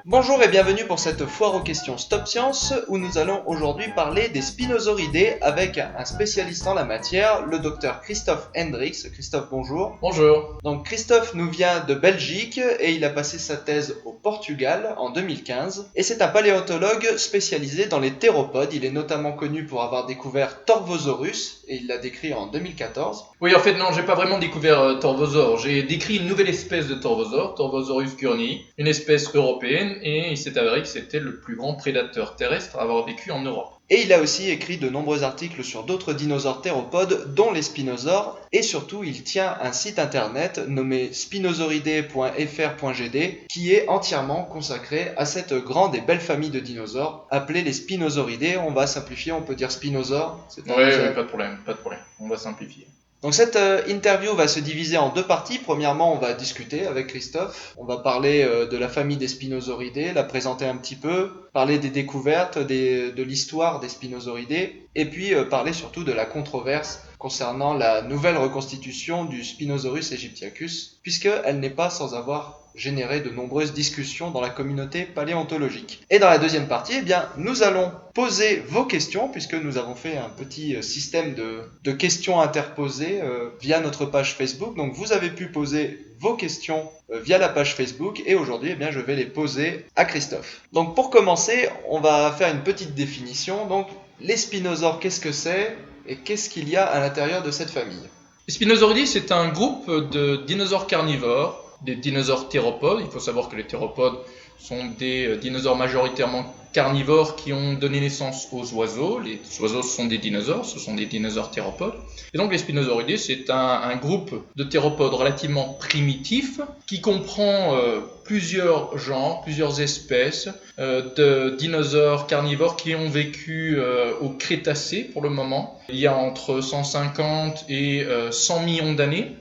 Bonjour et bienvenue pour cette foire aux questions Stop Science où nous allons aujourd'hui parler des spinosauridés avec un spécialiste en la matière, le docteur Christophe Hendricks. Christophe, bonjour. Bonjour. Donc Christophe nous vient de Belgique et il a passé sa thèse au Portugal en 2015 et c'est un paléontologue spécialisé dans les théropodes. Il est notamment connu pour avoir découvert Torvosaurus et il l'a décrit en 2014. Oui, en fait, non, j'ai pas vraiment découvert Torvosaure. J'ai décrit une nouvelle espèce de Torvosaure, Torvosaurus gurnii, une espèce européenne, et il s'est avéré que c'était le plus grand prédateur terrestre à avoir vécu en Europe. Et il a aussi écrit de nombreux articles sur d'autres dinosaures théropodes, dont les spinosaures, et surtout il tient un site internet nommé spinosauridae.fr.gd qui est entièrement consacré à cette grande et belle famille de dinosaures appelée les spinosauridés. On va simplifier, on peut dire spinosaures. Oui, pas de problème, on va simplifier. Donc cette interview va se diviser en deux parties. Premièrement, on va discuter avec Christophe. On va parler de la famille des spinosauridés, la présenter un petit peu, parler des découvertes, de l'histoire des spinosauridés, et puis parler surtout de la controverse concernant la nouvelle reconstitution du Spinosaurus aegyptiacus, puisqu'elle n'est pas sans avoir généré de nombreuses discussions dans la communauté paléontologique. Et dans la deuxième partie, eh bien, nous allons poser vos questions, puisque nous avons fait un petit système de questions interposées via notre page Facebook. Donc vous avez pu poser vos questions via la page Facebook, et aujourd'hui, eh bien, je vais les poser à Christophe. Donc pour commencer, on va faire une petite définition. Donc les spinosaures, qu'est-ce que c'est et qu'est-ce qu'il y a à l'intérieur de cette famille? Les Spinosauridae, c'est un groupe de dinosaures carnivores, des dinosaures théropodes. Il faut savoir que les théropodes sont des dinosaures majoritairement carnivores qui ont donné naissance aux oiseaux. Les oiseaux sont des dinosaures, ce sont des dinosaures théropodes. Et donc les Spinosauridae, c'est un groupe de théropodes relativement primitifs qui comprend plusieurs genres, plusieurs espèces de dinosaures carnivores qui ont vécu au Crétacé pour le moment. Il y a entre 150 et 100 millions d'années.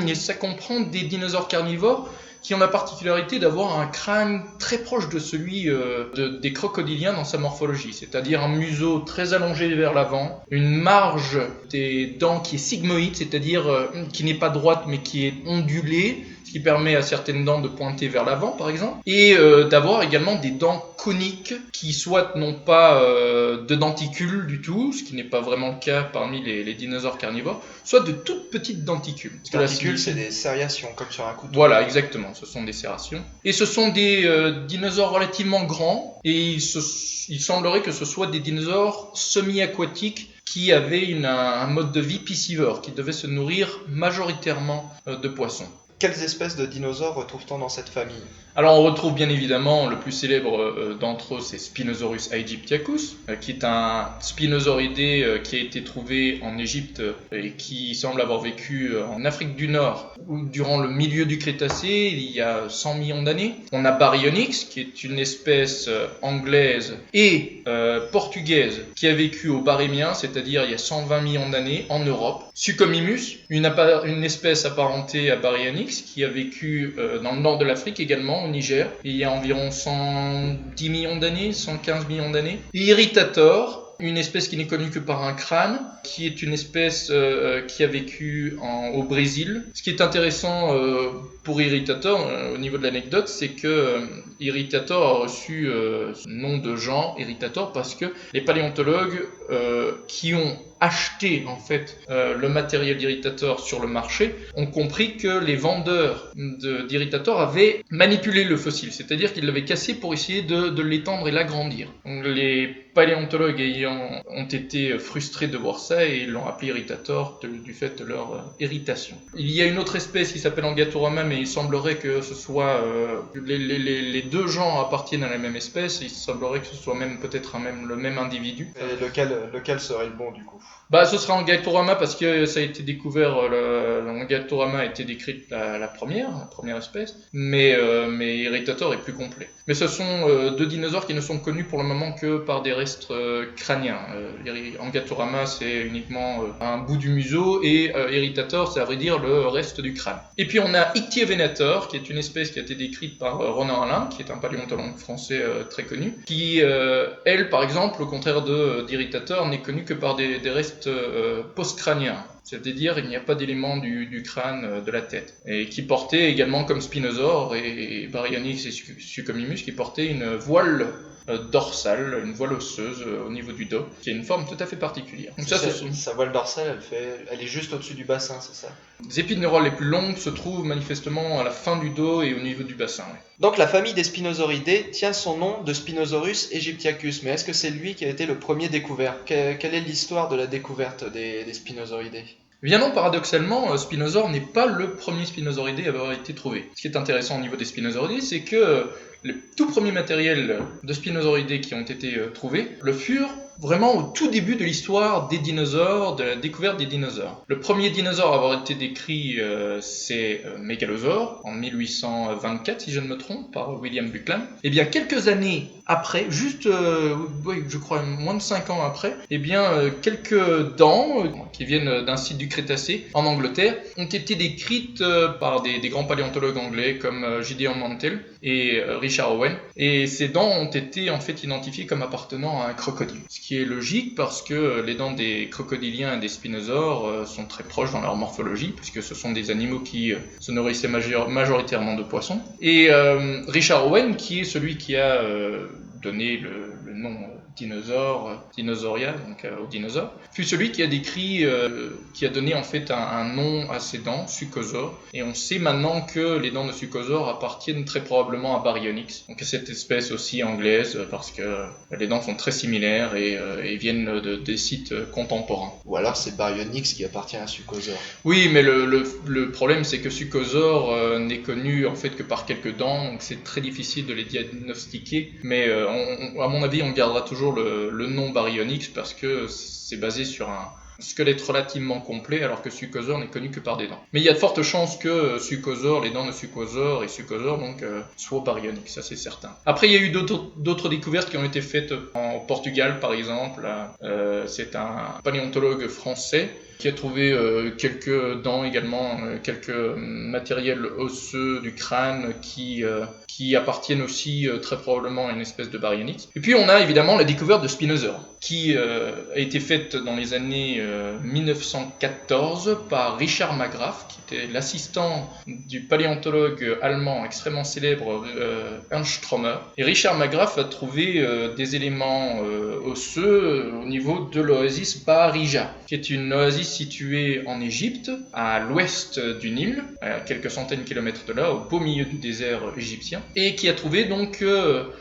Et ça comprend des dinosaures carnivores qui ont la particularité d'avoir un crâne très proche de celui des crocodiliens dans sa morphologie, c'est-à-dire un museau très allongé vers l'avant, une marge des dents qui est sigmoïde, c'est-à-dire qui n'est pas droite mais qui est ondulée, ce qui permet à certaines dents de pointer vers l'avant par exemple, et d'avoir également des dents coniques qui soit n'ont pas de denticules du tout, ce qui n'est pas vraiment le cas parmi les dinosaures carnivores, soit de toutes petites denticules. Denticules, c'est des serrations comme sur un couteau. Voilà, exactement, ce sont des serrations. Et ce sont des dinosaures relativement grands, et il semblerait que ce soit des dinosaures semi-aquatiques qui avaient un mode de vie piscivore, qui devaient se nourrir majoritairement de poissons. Quelles espèces de dinosaures retrouve-t-on dans cette famille? Alors on retrouve bien évidemment le plus célèbre d'entre eux, c'est Spinosaurus aegyptiacus, qui est un spinosauridé qui a été trouvé en Égypte et qui semble avoir vécu en Afrique du Nord durant le milieu du Crétacé, il y a 100 millions d'années. On a Baryonyx, qui est une espèce anglaise et portugaise qui a vécu au Barémien, c'est-à-dire il y a 120 millions d'années en Europe. Suchomimus, une espèce apparentée à Baryonyx qui a vécu dans le nord de l'Afrique également, au Niger, il y a environ 110 millions d'années, 115 millions d'années. Irritator, une espèce qui n'est connue que par un crâne, qui est une espèce qui a vécu au Brésil. Ce qui est intéressant pour Irritator, au niveau de l'anecdote, c'est que Irritator a reçu son nom de genre Irritator parce que les paléontologues qui ont acheté en fait le matériel d'Irritator sur le marché ont compris que les vendeurs d'Irritator avaient manipulé le fossile, c'est-à-dire qu'ils l'avaient cassé pour essayer de l'étendre et l'agrandir. Donc, les paléontologues ont été frustrés de voir ça et ils l'ont appelé Irritator du fait de leur irritation. Il y a une autre espèce qui s'appelle Angatorama, mais il semblerait que ce soit les deux genres appartiennent à la même espèce, et il semblerait que ce soit même peut-être le même individu. Et lequel serait le bon du coup? Ce sera Angatorama parce que ça a été découvert, Angatorama a été décrite la première espèce, mais Irritator est plus complet. Mais ce sont deux dinosaures qui ne sont connus pour le moment que par des restes crâniens. Angatorama c'est uniquement un bout du museau et Irritator c'est à vrai dire le reste du crâne. Et puis on a Ichthyovenator qui est une espèce qui a été décrite par Ronan Alain, qui est un paléontologue français très connu, qui elle par exemple au contraire d'Irritator n'est connue que par des restes post-crâniens. c'est-à-dire il n'y a pas d'élément du crâne, de la tête, et qui portait également comme Spinosaure et Baryonyx et Suchomimus, qui portaient une voile dorsale, une voile osseuse au niveau du dos, qui a une forme tout à fait particulière. Donc Sa voile dorsale, elle est juste au-dessus du bassin, c'est ça? Les épines neurales les plus longues se trouvent manifestement à la fin du dos et au niveau du bassin. Ouais. Donc la famille des Spinosauridae tient son nom de Spinosaurus aegyptiacus, mais est-ce que c'est lui qui a été le premier découvert? Quelle est l'histoire de la découverte des Spinosauridae? Eh bien non, paradoxalement, Spinosaure n'est pas le premier Spinosauridé à avoir été trouvé. Ce qui est intéressant au niveau des Spinosauridés, c'est que les tout premiers matériels de Spinosauridés qui ont été trouvés le furent vraiment au tout début de l'histoire des dinosaures, de la découverte des dinosaures. Le premier dinosaure à avoir été décrit, c'est Mégalosaure, en 1824, si je ne me trompe, par William Buckland. Et bien, quelques années après, juste, je crois moins de 5 ans après, et bien, quelques dents, qui viennent d'un site du Crétacé, en Angleterre, ont été décrites par des grands paléontologues anglais, comme Gideon Mantell et Richard Owen. Et ces dents ont été, en fait, identifiées comme appartenant à un crocodile. Ce qui est logique parce que les dents des crocodiliens et des spinosaures sont très proches dans leur morphologie, puisque ce sont des animaux qui se nourrissaient majoritairement de poissons. Et Richard Owen, qui est celui qui a donné le nom Dinosauria, donc aux dinosaures, fut celui qui a décrit, qui a donné en fait un nom à ces dents, Suchosaure. Et on sait maintenant que les dents de Suchosaure appartiennent très probablement à Baryonyx, donc à cette espèce aussi anglaise, parce que les dents sont très similaires et viennent des sites contemporains. Ou alors c'est Baryonyx qui appartient à Suchosaure. Oui, mais le problème c'est que Suchosaure n'est connu en fait que par quelques dents, donc c'est très difficile de les diagnostiquer, mais à mon avis on gardera toujours le nom Baryonyx parce que c'est basé sur un squelette relativement complet alors que Suchosaure n'est connu que par des dents. Mais il y a de fortes chances que Suchosaure, les dents de Suchosaure et Suchosaure donc soient Baryonyx, ça c'est certain. Après il y a eu d'autres découvertes qui ont été faites en Portugal par exemple. C'est un paléontologue français qui a trouvé quelques dents également, quelques matériels osseux du crâne qui appartiennent aussi très probablement à une espèce de Baryonyx. Et puis on a évidemment la découverte de Spinosaure, qui a été faite dans les années 1914 par Richard Magrath, qui était l'assistant du paléontologue allemand extrêmement célèbre Ernst Stromer. Et Richard Magrath a trouvé des éléments osseux au niveau de l'oasis Baharija, qui est une oasis située en Égypte, à l'ouest du Nil, à quelques centaines de kilomètres de là, au beau milieu du désert égyptien, et qui a trouvé donc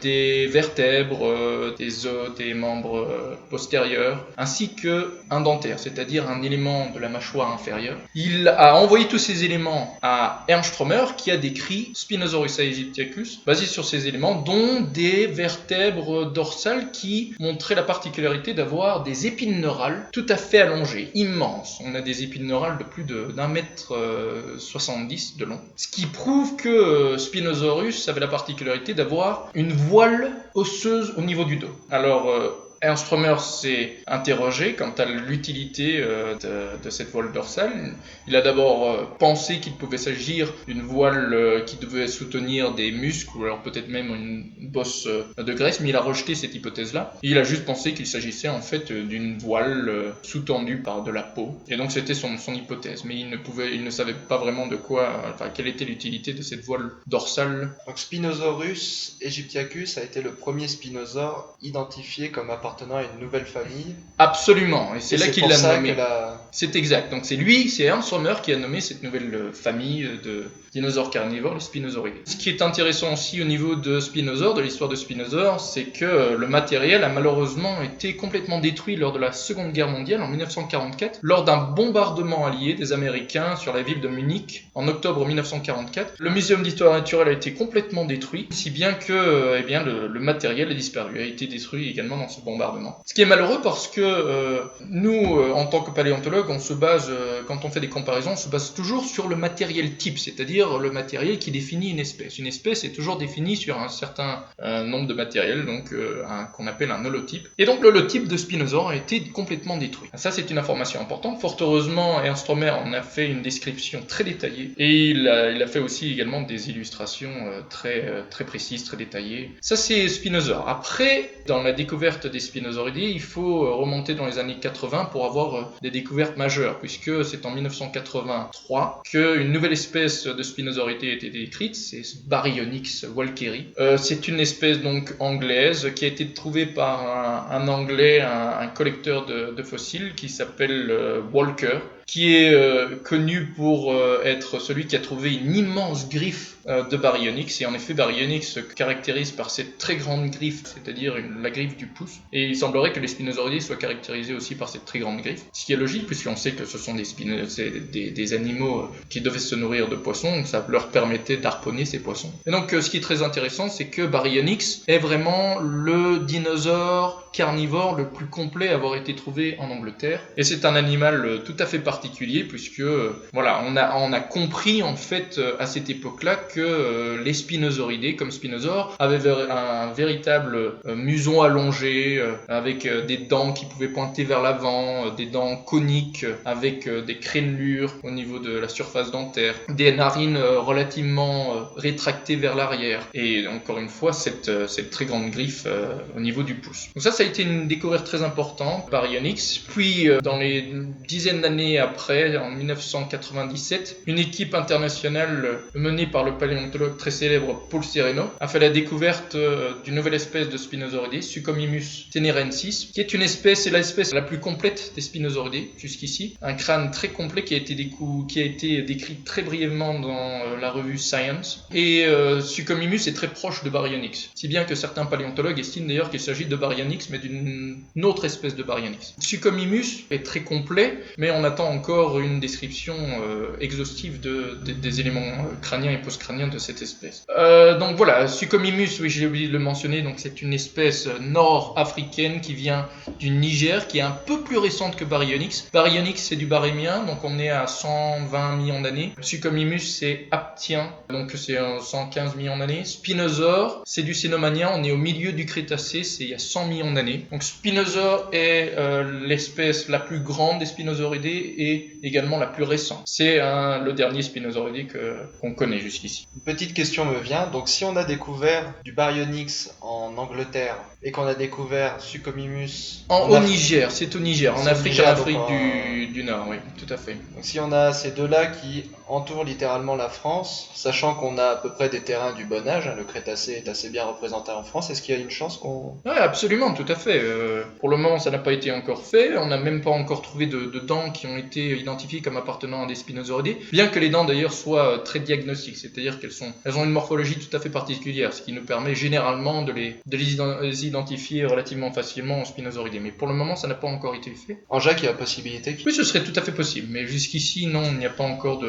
des vertèbres, des os, des membres postérieurs, ainsi qu'un dentaire, c'est-à-dire un élément de la mâchoire inférieure. Il a envoyé tous ces éléments à Ernst Stromer, qui a décrit Spinosaurus aegyptiacus, basé sur ces éléments, dont des vertèbres dorsales qui montraient la particularité d'avoir des épines neurales tout à fait allongées, immenses. On a des épines neurales de plus d'1 mètre 70 de long. Ce qui prouve que Spinosaurus avait la particularité d'avoir une voile osseuse au niveau du dos. Alors, Ernst Stromer s'est interrogé quant à l'utilité de cette voile dorsale. Il a d'abord pensé qu'il pouvait s'agir d'une voile qui devait soutenir des muscles ou alors peut-être même une bosse de graisse, mais il a rejeté cette hypothèse-là. Il a juste pensé qu'il s'agissait en fait d'une voile sous-tendue par de la peau. Et donc c'était son hypothèse, mais il ne savait pas vraiment quelle était l'utilité de cette voile dorsale. Donc Spinosaurus aegyptiacus a été le premier spinosaure identifié comme appartenant à une nouvelle famille. Absolument, et c'est là qu'il l'a nommé. La... C'est exact, donc c'est Ernst Stromer qui a nommé cette nouvelle famille de dinosaures carnivores, les Spinosauridae. Ce qui est intéressant aussi au niveau de Spinosaure, de l'histoire de Spinosaure, c'est que le matériel a malheureusement été complètement détruit lors de la Seconde Guerre mondiale en 1944, lors d'un bombardement allié des Américains sur la ville de Munich en octobre 1944. Le muséum d'histoire naturelle a été complètement détruit, si bien que le matériel a disparu, a été détruit également dans ce bombardement. Ce qui est malheureux parce que nous, en tant que paléontologues, on se base, quand on fait des comparaisons, on se base toujours sur le matériel type, c'est-à-dire le matériel qui définit une espèce. Une espèce est toujours définie sur un certain nombre de matériels, donc qu'on appelle un holotype. Et donc l'holotype de Spinosaure a été complètement détruit. Ça, c'est une information importante. Fort heureusement, Ernst Stromer en a fait une description très détaillée, et il a fait aussi également des illustrations très précises, très détaillées. Ça, c'est Spinosaure. Après, dans la découverte des Spinosauridae, il faut remonter dans les années 80 pour avoir des découvertes majeures, puisque c'est en 1983 qu'une nouvelle espèce de Spinosauridae a été décrite, c'est Baryonyx walkeri. C'est une espèce donc anglaise qui a été trouvée par un Anglais, un collecteur de fossiles qui s'appelle Walker, qui est connu pour être celui qui a trouvé une immense griffe de Baryonyx. Et en effet, Baryonyx se caractérise par cette très grande griffe, c'est-à-dire la griffe du pouce. Et il semblerait que les Spinosauridae soient caractérisés aussi par cette très grande griffe. Ce qui est logique, puisqu'on sait que ce sont des animaux qui devaient se nourrir de poissons, donc ça leur permettait d'harponner ces poissons. Et donc, ce qui est très intéressant, c'est que Baryonyx est vraiment le dinosaure carnivore le plus complet à avoir été trouvé en Angleterre. Et c'est un animal tout à fait particulier, puisque voilà, on a compris en fait à cette époque-là que les Spinosauridae, comme Spinosaures, avaient un véritable museau allongé, avec des dents qui pouvaient pointer vers l'avant, des dents coniques, avec des crénelures au niveau de la surface dentaire, des narines relativement rétractées vers l'arrière, et encore une fois cette très grande griffe au niveau du pouce. Donc ça a été une découverte très importante, Baryonyx. Puis dans les dizaines d'années après, en 1997, une équipe internationale menée par le paléontologue très célèbre Paul Sereno a fait la découverte d'une nouvelle espèce de Spinosauridae, Suchomimus tenerensis, qui est une espèce, c'est l'espèce la plus complète des Spinosauridae jusqu'ici. Un crâne très complet qui a été décrit très brièvement dans la revue Science. Et Suchomimus est très proche de Baryonyx, si bien que certains paléontologues estiment d'ailleurs qu'il s'agit de Baryonyx, mais d'une autre espèce de Baryonyx. Suchomimus est très complet, mais on attend encore une description exhaustive des éléments crâniens et post-crâniens de cette espèce. Donc voilà, Suchomimus, oui, j'ai oublié de le mentionner, donc c'est une espèce nord-africaine qui vient du Niger, qui est un peu plus récente que Baryonyx. Baryonyx, c'est du barémien, donc on est à 120 millions d'années. Suchomimus, c'est aptien, donc c'est 115 millions d'années. Spinosaure, c'est du Cénomanien, on est au milieu du Crétacé, c'est il y a 100 millions d'années. Donc Spinosaure est l'espèce la plus grande des Spinosauridae et également la plus récente. C'est le dernier Spinosauridae qu'on connaît jusqu'ici. Une petite question me vient, donc si on a découvert du Baryonyx en Angleterre et qu'on a découvert Suchomimus au Niger, c'est au Niger, en Afrique du Nord, oui, tout à fait. Donc si on a ces deux-là qui entourent littéralement la France, sachant qu'on a à peu près des terrains du bon âge, le Crétacé est assez bien représenté en France, est-ce qu'il y a une chance qu'on... Oui, absolument, tout à fait. Pour le moment, ça n'a pas été encore fait, on n'a même pas encore trouvé de dents qui ont été identifiées comme appartenant à des Spinosauridae, bien que les dents d'ailleurs soient très diagnostiques, c'est-à-dire qu'elles ont une morphologie tout à fait particulière, ce qui nous permet généralement de les identifier relativement facilement en Spinosauridae. Mais pour le moment, ça n'a pas encore été fait. En Jacques, il y a la possibilité Oui, ce serait tout à fait possible, mais jusqu'ici, non, il n'y a pas encore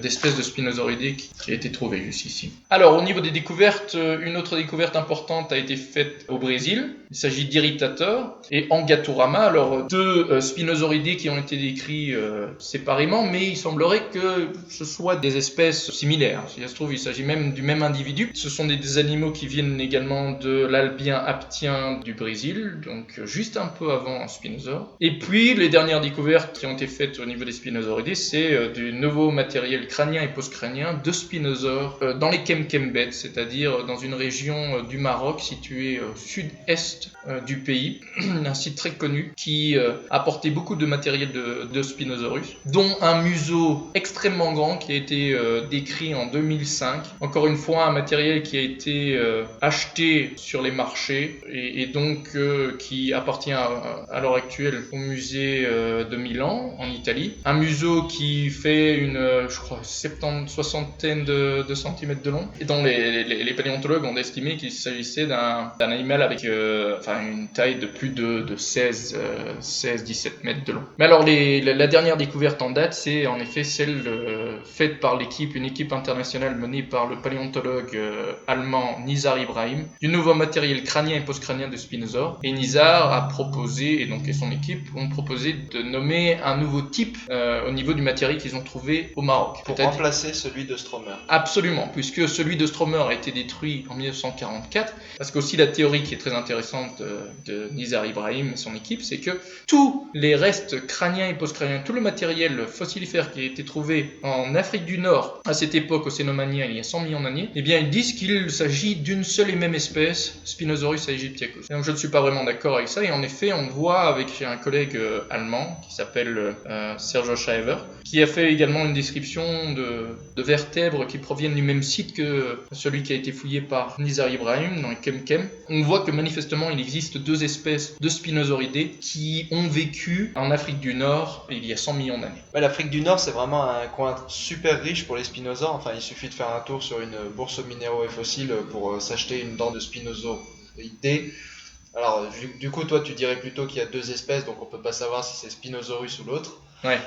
d'espèce de Spinosauridae qui a été trouvée jusqu'ici. Alors, au niveau des découvertes, une autre découverte importante a été faite au Brésil. Il s'agit d'Irritator et Angaturama. Alors, deux Spinosauridae qui ont été décrits séparément, mais il semblerait que ce soit des espèces similaires. Si ça se trouve, il s'agit même du même individu. Ce sont des animaux qui viennent également de l'Albien aptien du Brésil, donc juste un peu avant Spinosaure. Et puis, les dernières découvertes qui ont été faites au niveau des Spinosauridae, c'est du nouveau matériel crânien et post-crânien de Spinosaures dans les Kemkembet, c'est-à-dire dans une région du Maroc située au sud-est du pays, un site très connu qui apportait beaucoup de matériel de Spinosaurus, dont un museau extrêmement grand qui a été décrit en 2005. Encore une fois, un matériel qui a été acheté sur les marchés et donc qui appartient à l'heure actuelle au musée de Milan en Italie. Un museau qui fait je crois 70-60 de centimètres de long et dont les paléontologues ont estimé qu'il s'agissait d'un animal avec une taille de plus de 16-17 mètres de long. Mais alors la dernière découverte en date, c'est en effet celle faite par une équipe internationale menée par le paléontologue allemand Nizar Ibrahim, du nouveau matériel crânien et post-crânien de Spinosaure. Et Nizar a proposé, et son équipe ont proposé de nommé un nouveau type au niveau du matériel qu'ils ont trouvé au Maroc. Pour remplacer celui de Stromer. Absolument, puisque celui de Stromer a été détruit en 1944, parce qu'aussi la théorie qui est très intéressante de Nizar Ibrahim et son équipe, c'est que tous les restes crâniens et post-crâniens, tout le matériel fossilifère qui a été trouvé en Afrique du Nord à cette époque au Cénomanien il y a 100 millions d'années, eh bien ils disent qu'il s'agit d'une seule et même espèce, Spinosaurus aegyptiacus. Donc je ne suis pas vraiment d'accord avec ça, et en effet on le voit avec un collègue allemand qui s'appelle Sergio Schaefer, qui a fait également une description de vertèbres qui proviennent du même site que celui qui a été fouillé par Nizar Ibrahim dans le Kemkem. On voit que manifestement il existe deux espèces de spinosauridés qui ont vécu en Afrique du Nord il y a 100 millions d'années. Ouais, l'Afrique du Nord, c'est vraiment un coin super riche pour les spinosaures. Enfin, il suffit de faire un tour sur une bourse aux minéraux et fossiles pour s'acheter une dent de spinosauridé. Alors, du coup, toi, tu dirais plutôt qu'il y a deux espèces, donc on peut pas savoir si c'est Spinosaurus ou l'autre. Ouais.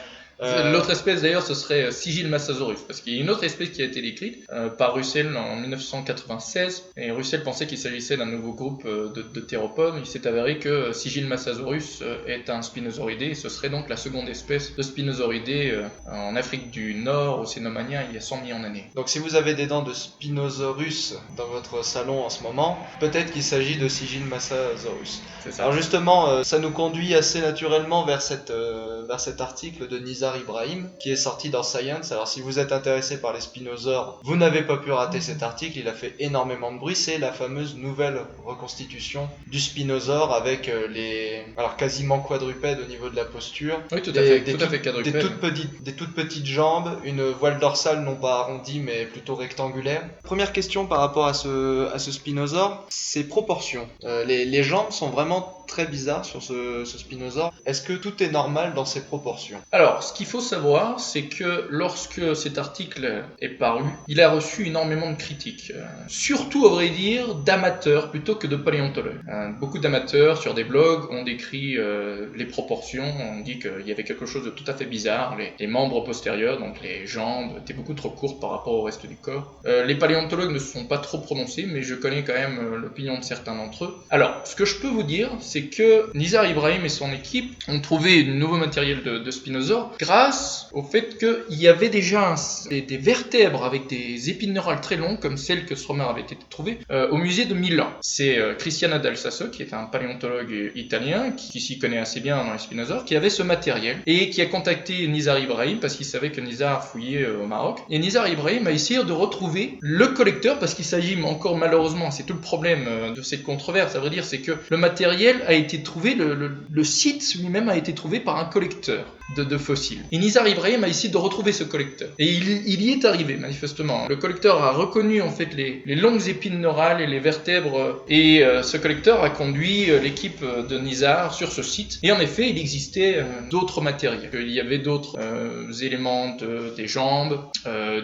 L'autre espèce d'ailleurs ce serait Sigilmassasaurus, parce qu'il y a une autre espèce qui a été décrite par Russell en 1996, et Russell pensait qu'il s'agissait d'un nouveau groupe de théropodes. Il s'est avéré que Sigilmassasaurus est un spinosauridé, et ce serait donc la seconde espèce de spinosauridé en Afrique du Nord, au Cénomanien, il y a 100 millions d'années. Donc si vous avez des dents de Spinosaurus dans votre salon en ce moment, peut-être qu'il s'agit de Sigilmassasaurus. C'est ça. Alors justement, ça nous conduit assez naturellement vers cet article de Nizar Ibrahim qui est sorti dans Science. Alors si vous êtes intéressé par les spinosaures, vous n'avez pas pu rater cet article, il a fait énormément de bruit. C'est la fameuse nouvelle reconstitution du spinosaure avec alors quasiment quadrupèdes au niveau de la posture. Oui, tout à fait quadrupède. Des toutes petites jambes, une voile dorsale non pas arrondie mais plutôt rectangulaire. Première question par rapport à ce spinosaure, ses proportions. Les jambes sont vraiment très bizarres sur ce spinosaure. Est-ce que tout est normal dans ses proportions? Alors, ce qu'il faut savoir, c'est que lorsque cet article est paru, il a reçu énormément de critiques. Surtout, à vrai dire, d'amateurs plutôt que de paléontologues. Beaucoup d'amateurs sur des blogs ont décrit les proportions, on dit qu'il y avait quelque chose de tout à fait bizarre. Les membres postérieurs, donc les jambes, étaient beaucoup trop courtes par rapport au reste du corps. Les paléontologues ne se sont pas trop prononcés, mais je connais quand même l'opinion de certains d'entre eux. Alors, ce que je peux vous dire, c'est que Nizar Ibrahim et son équipe ont trouvé de nouveau matériel de spinosaures grâce au fait qu'il y avait déjà des vertèbres avec des épines neurales très longues, comme celles que Stromer avait été trouvées au musée de Milan. C'est Cristiana Dal Sasso, qui est un paléontologue italien, qui s'y connaît assez bien dans les spinosaures, qui avait ce matériel et qui a contacté Nizar Ibrahim parce qu'il savait que Nizar fouillait au Maroc. Et Nizar Ibrahim a essayé de retrouver le collecteur, parce qu'il s'agit encore malheureusement, c'est tout le problème de cette controverse, à vrai dire, c'est que le matériel a été trouvé, le site lui-même a été trouvé par un collecteur de fossiles. Et Nizar Ibrahim a essayé de retrouver ce collecteur. Et il y est arrivé, manifestement. Le collecteur a reconnu en fait les longues épines neurales et les vertèbres, et ce collecteur a conduit l'équipe de Nizar sur ce site. Et en effet, il existait d'autres matériels. Il y avait d'autres éléments des jambes,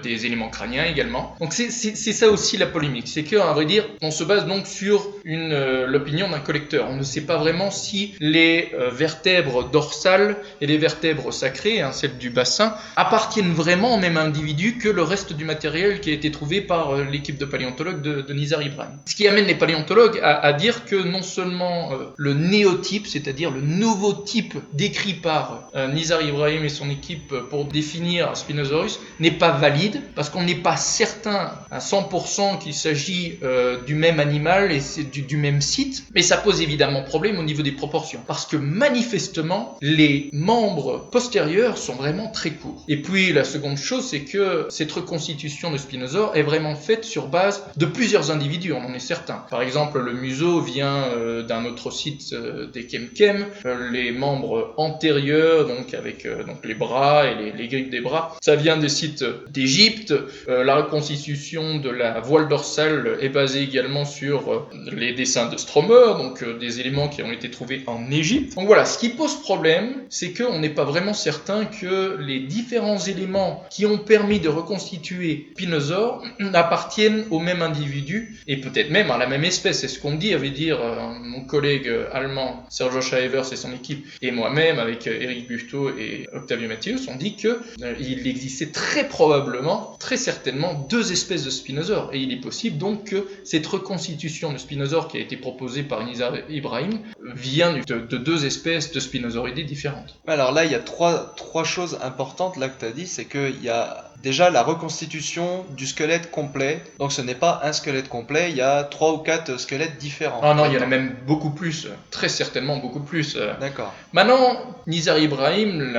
des éléments crâniens également. Donc c'est ça aussi la polémique. C'est qu'à vrai dire, on se base donc sur l'opinion d'un collecteur. On ne sait pas vraiment si les vertèbres dorsales et les vertèbres sacrées, celles du bassin, appartiennent vraiment au même individu que le reste du matériel qui a été trouvé par l'équipe de paléontologues de Nizar Ibrahim. Ce qui amène les paléontologues à dire que non seulement le néotype, c'est-à-dire le nouveau type décrit par Nizar Ibrahim et son équipe pour définir Spinosaurus, n'est pas valide, parce qu'on n'est pas certain à 100% qu'il s'agit du même animal et c'est du même site, mais ça pose évidemment problème au niveau des proportions, parce que manifestement, les membres postérieurs sont vraiment très courts. Et puis la seconde chose, c'est que cette reconstitution de spinosaures est vraiment faite sur base de plusieurs individus, on en est certain. Par exemple, le museau vient d'un autre site des Kemkem, les membres antérieurs, donc avec donc les bras et les griffes des bras, ça vient des sites d'Égypte. La reconstitution de la voile dorsale est basée également sur les dessins de Stromer, donc des éléments qui ont été trouvés en Égypte. Donc voilà, ce qui pose problème, c'est qu'on n'est pas vraiment certain que les différents éléments qui ont permis de reconstituer Spinosaure appartiennent au même individu et peut-être même à la même espèce. C'est ce qu'on dit, avait dire mon collègue allemand Sergio Schaefer et son équipe et moi-même avec Eric Buffetot et Octavio Matthäus, on dit que il existait très probablement, très certainement deux espèces de Spinosaures et il est possible donc que cette reconstitution de Spinosaure qui a été proposée par Nizar Ibrahim vient de deux espèces de Spinosauridés différentes. Alors là, il y a trois choses importantes là que tu as dit, c'est qu'il y a déjà la reconstitution du squelette complet. Donc ce n'est pas un squelette complet, il y a 3 ou 4 squelettes différents. Ah non, il y en a même beaucoup plus, très certainement beaucoup plus. D'accord. Maintenant, Nizar Ibrahim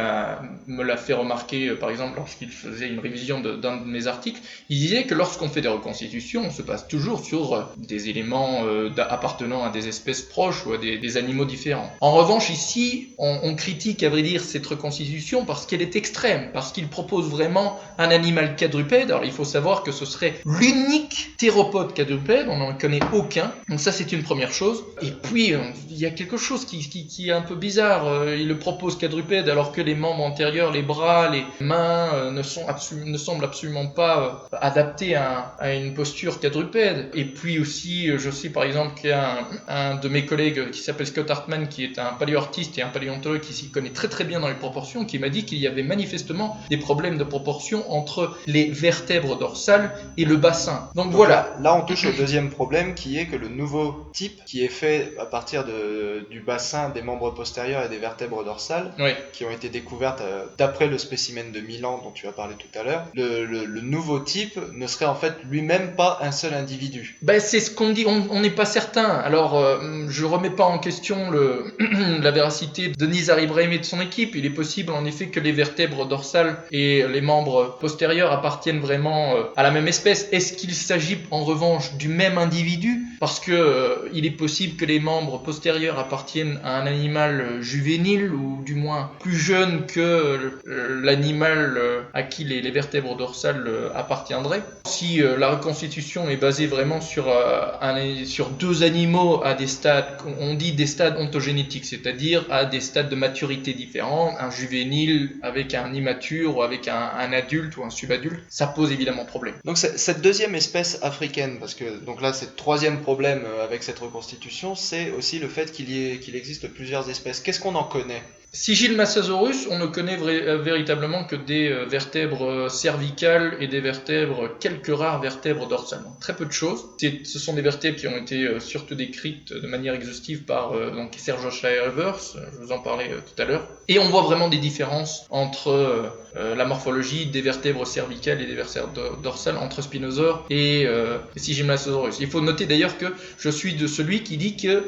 me l'a fait remarquer, par exemple, lorsqu'il faisait une révision d'un de mes articles. Il disait que lorsqu'on fait des reconstitutions, on se base toujours sur des éléments appartenant à des espèces proches ou à des animaux différents. En revanche, ici, on critique, à vrai dire, cette reconstitution parce qu'elle est extrême, parce qu'il propose vraiment un animal quadrupède. Alors, il faut savoir que ce serait l'unique théropode quadrupède, on n'en connaît aucun. Donc ça, c'est une première chose. Et puis, il y a quelque chose qui est un peu bizarre. Il le propose quadrupède alors que les membres antérieurs, les bras, les mains ne semblent absolument pas adaptés à une posture quadrupède. Et puis aussi, je sais par exemple qu'il y a un de mes collègues qui s'appelle Scott Hartman, qui est un paléoartiste et un paléontologue qui s'y connaît très très bien dans les proportions, qui m'a dit qu'il y avait manifestement des problèmes de proportion entre les vertèbres dorsales et le bassin. Donc voilà. Là, on touche au deuxième problème, qui est que le nouveau type, qui est fait à partir du bassin des membres postérieurs et des vertèbres dorsales, Oui. qui ont été découvertes d'après le spécimen de Milan dont tu as parlé tout à l'heure, le nouveau type ne serait en fait lui-même pas un seul individu. Ben, c'est ce qu'on dit, on n'est pas certain. Alors, je remets pas en question la véracité de Nizar Ibrahim et de son équipe. Il est possible en effet que les vertèbres dorsales et les membres postérieurs appartiennent vraiment à la même espèce. Est-ce qu'il s'agit en revanche du même individu? Parce que il est possible que les membres postérieurs appartiennent à un animal juvénile ou du moins plus jeune que l'animal à qui les vertèbres dorsales appartiendraient. Si la reconstitution est basée vraiment sur deux animaux à des stades, on dit des stades ontogénétiques, c'est-à-dire à des stades de maturité différents, un juvénile avec un immature ou avec un adulte ou un subadulte, ça pose évidemment problème. Donc cette deuxième espèce africaine, parce que donc là c'est le troisième problème avec cette reconstitution, c'est aussi le fait qu'il existe plusieurs espèces. Qu'est-ce qu'on en connaît? Sigilmasasaurus, on ne connaît véritablement que des vertèbres cervicales et des vertèbres, quelques rares vertèbres dorsales. Donc, très peu de choses. Ce sont des vertèbres qui ont été surtout décrites de manière exhaustive par Sergio Schaeffer, je vous en parlais tout à l'heure. Et on voit vraiment des différences entre la morphologie des vertèbres cervicales et des vertèbres dorsales entre Spinosaure et Sigilmasasaurus. Il faut noter d'ailleurs que je suis de celui qui dit que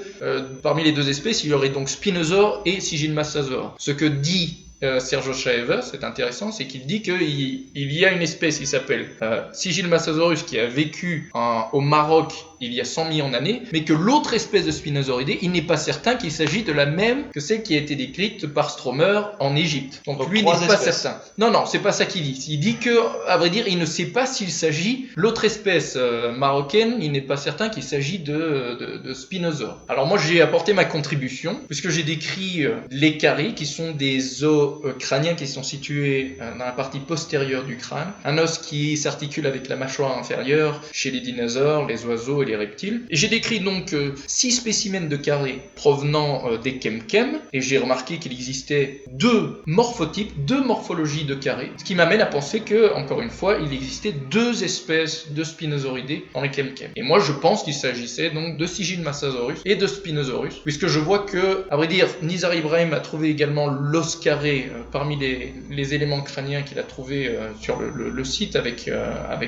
parmi les deux espèces, il y aurait donc Spinosaure et Sigilmasasaurus. Ce que dit Sergio Schaeffer, c'est intéressant, c'est qu'il dit qu'il y a une espèce qui s'appelle Sigilmasasaurus qui a vécu au Maroc il y a 100 millions d'années, mais que l'autre espèce de Spinosauridés, il n'est pas certain qu'il s'agit de la même que celle qui a été décrite par Stromer en Égypte. Donc lui n'est pas certain. Non, c'est pas ça qu'il dit. Il dit que, à vrai dire, il ne sait pas s'il s'agit, l'autre espèce marocaine, il n'est pas certain qu'il s'agit de Spinosaures. Alors moi j'ai apporté ma contribution, puisque j'ai décrit les caries, qui sont des os crâniens qui sont situés dans la partie postérieure du crâne, un os qui s'articule avec la mâchoire inférieure chez les dinosaures, les oiseaux et les reptiles. Et j'ai décrit donc 6 spécimens de carrés provenant des Kemkem, et j'ai remarqué qu'il existait 2 morphotypes, 2 morphologies de carrés, ce qui m'amène à penser que, encore une fois, il existait 2 espèces de Spinosauridés dans les Kemkem. Et moi je pense qu'il s'agissait donc de Sigilmasasaurus et de Spinosaurus, puisque je vois que, à vrai dire, Nizar Ibrahim a trouvé également l'os carré parmi les éléments crâniens qu'il a trouvé sur le site avec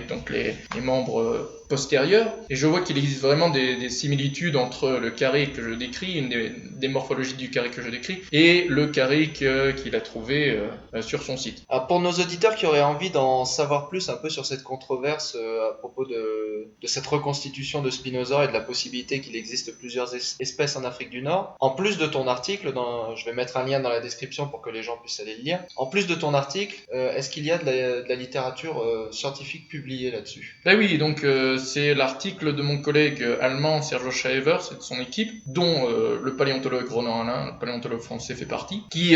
donc les membres postérieurs, et je vois qu'il existe vraiment des similitudes entre le carré que je décris, une des morphologies du carré que je décris, et le carré qu'il a trouvé sur son site. Alors pour nos auditeurs qui auraient envie d'en savoir plus un peu sur cette controverse à propos de cette reconstitution de Spinosaure et de la possibilité qu'il existe plusieurs espèces en Afrique du Nord, en plus de ton article, je vais mettre un lien dans la description pour que les gens puissent aller le lire, en plus de ton article, est-ce qu'il y a de la littérature scientifique publiée là-dessus? Ben oui, donc c'est l'article de mon collègue allemand Sergio Schaeffer, c'est de son équipe, dont le paléontologue Ronan Alain, le paléontologue français, fait partie, qui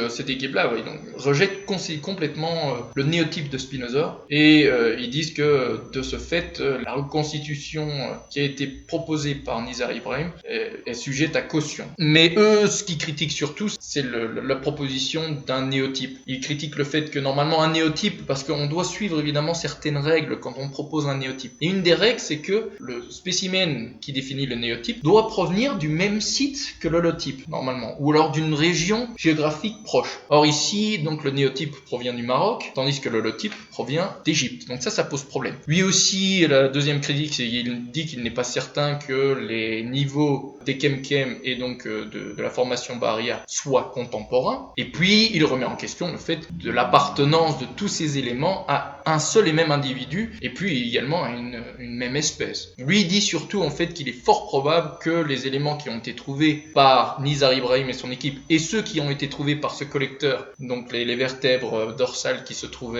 cette équipe-là, donc rejette complètement le néotype de Spinosaure, et ils disent que de ce fait, la reconstitution qui a été proposée par Nizar Ibrahim est sujette à caution. Mais eux, ce qu'ils critiquent surtout, c'est la proposition d'un néotype. Ils critiquent le fait que normalement un néotype, parce qu'on doit suivre évidemment certaines règles quand on propose un néotype. Et une des règles, c'est que que le spécimen qui définit le néotype doit provenir du même site que l'holotype, normalement, ou alors d'une région géographique proche. Or ici, donc le néotype provient du Maroc, tandis que l'holotype provient d'Égypte. Donc ça pose problème. Lui aussi, la deuxième critique, il dit qu'il n'est pas certain que les niveaux des Kemkem et donc de la formation Bahria soient contemporains. Et puis, il remet en question le fait de l'appartenance de tous ces éléments à un seul et même individu, et puis également à une même espèce. Lui dit surtout en fait qu'il est fort probable que les éléments qui ont été trouvés par Nizar Ibrahim et son équipe, et ceux qui ont été trouvés par ce collecteur, donc les vertèbres dorsales qui se trouvent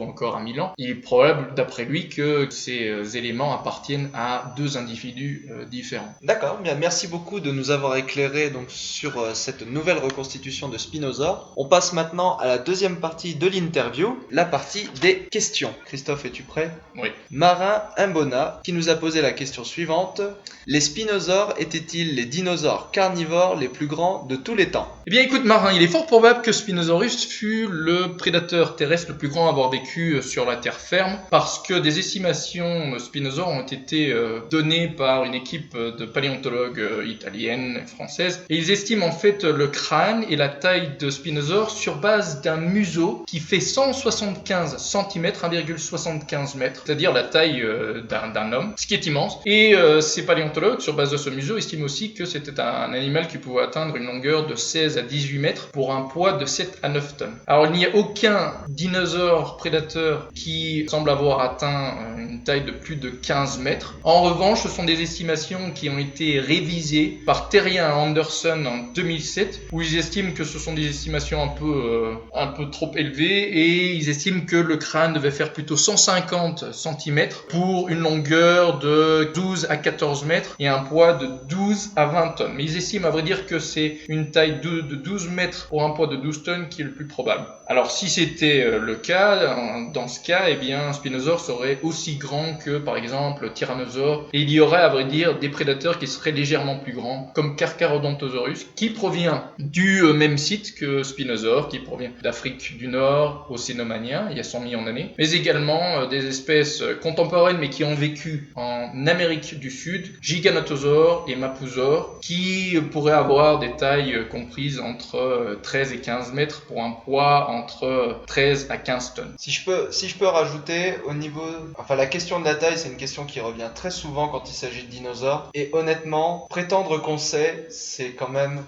encore à Milan, il est probable d'après lui que ces éléments appartiennent à deux individus différents. D'accord, bien, merci beaucoup de nous avoir éclairé donc sur cette nouvelle reconstitution de Spinosaure. On passe maintenant à la deuxième partie de l'interview, la partie des questions. Christophe, es-tu prêt ? Oui. Marin Imbona qui nous a posé la question suivante. Les spinosaures étaient-ils les dinosaures carnivores les plus grands de tous les temps ? Eh bien écoute Marin, il est fort probable que Spinosaurus fut le prédateur terrestre le plus grand à avoir vécu sur la terre ferme, parce que des estimations spinosaures ont été données par une équipe de paléontologues italiennes et françaises, et ils estiment en fait le crâne et la taille de Spinosaure sur base d'un museau qui fait 175 cm, 1,75 m, c'est-à-dire la taille d'un homme, ce qui est immense. Et ces paléontologues, sur base de ce museau, estiment aussi que c'était un animal qui pouvait atteindre une longueur de 16 à 18 mètres pour un poids de 7 à 9 tonnes. Alors il n'y a aucun dinosaure prédateur qui semble avoir atteint une taille de plus de 15 mètres. En revanche, ce sont des estimations qui ont été révisées par Terrien et Anderson en 2007, où ils estiment que ce sont des estimations un peu trop élevées, et ils estiment que le crâne devait faire plutôt 150 cm pour une longueur de 12 à 14 mètres et un poids de 12 à 20 tonnes. Mais ils estiment à vrai dire que c'est une taille de 12 mètres pour un poids de 12 tonnes qui est le plus probable. Alors si c'était le cas, dans ce cas, eh bien Spinosaure serait aussi grand que par exemple Tyrannosaure, et il y aurait à vrai dire des prédateurs qui seraient légèrement plus grands, comme Carcharodontosaurus, qui provient du même site que Spinosaure, qui provient d'Afrique du Nord, au Cénomanien, il y a 100 millions d'années, mais également des espèces contemporaines mais qui ont vécu en Amérique du Sud, Giganotosaure et Mapusaure, qui pourraient avoir des tailles comprises entre 13 et 15 mètres pour un poids entre 13 à 15 tonnes. Si je peux rajouter au niveau... Enfin, la question de la taille, c'est une question qui revient très souvent quand il s'agit de dinosaures. Et honnêtement, prétendre qu'on sait, c'est quand même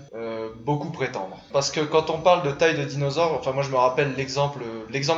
beaucoup prétendre. Parce que quand on parle de taille de dinosaure, enfin moi je me rappelle l'exemple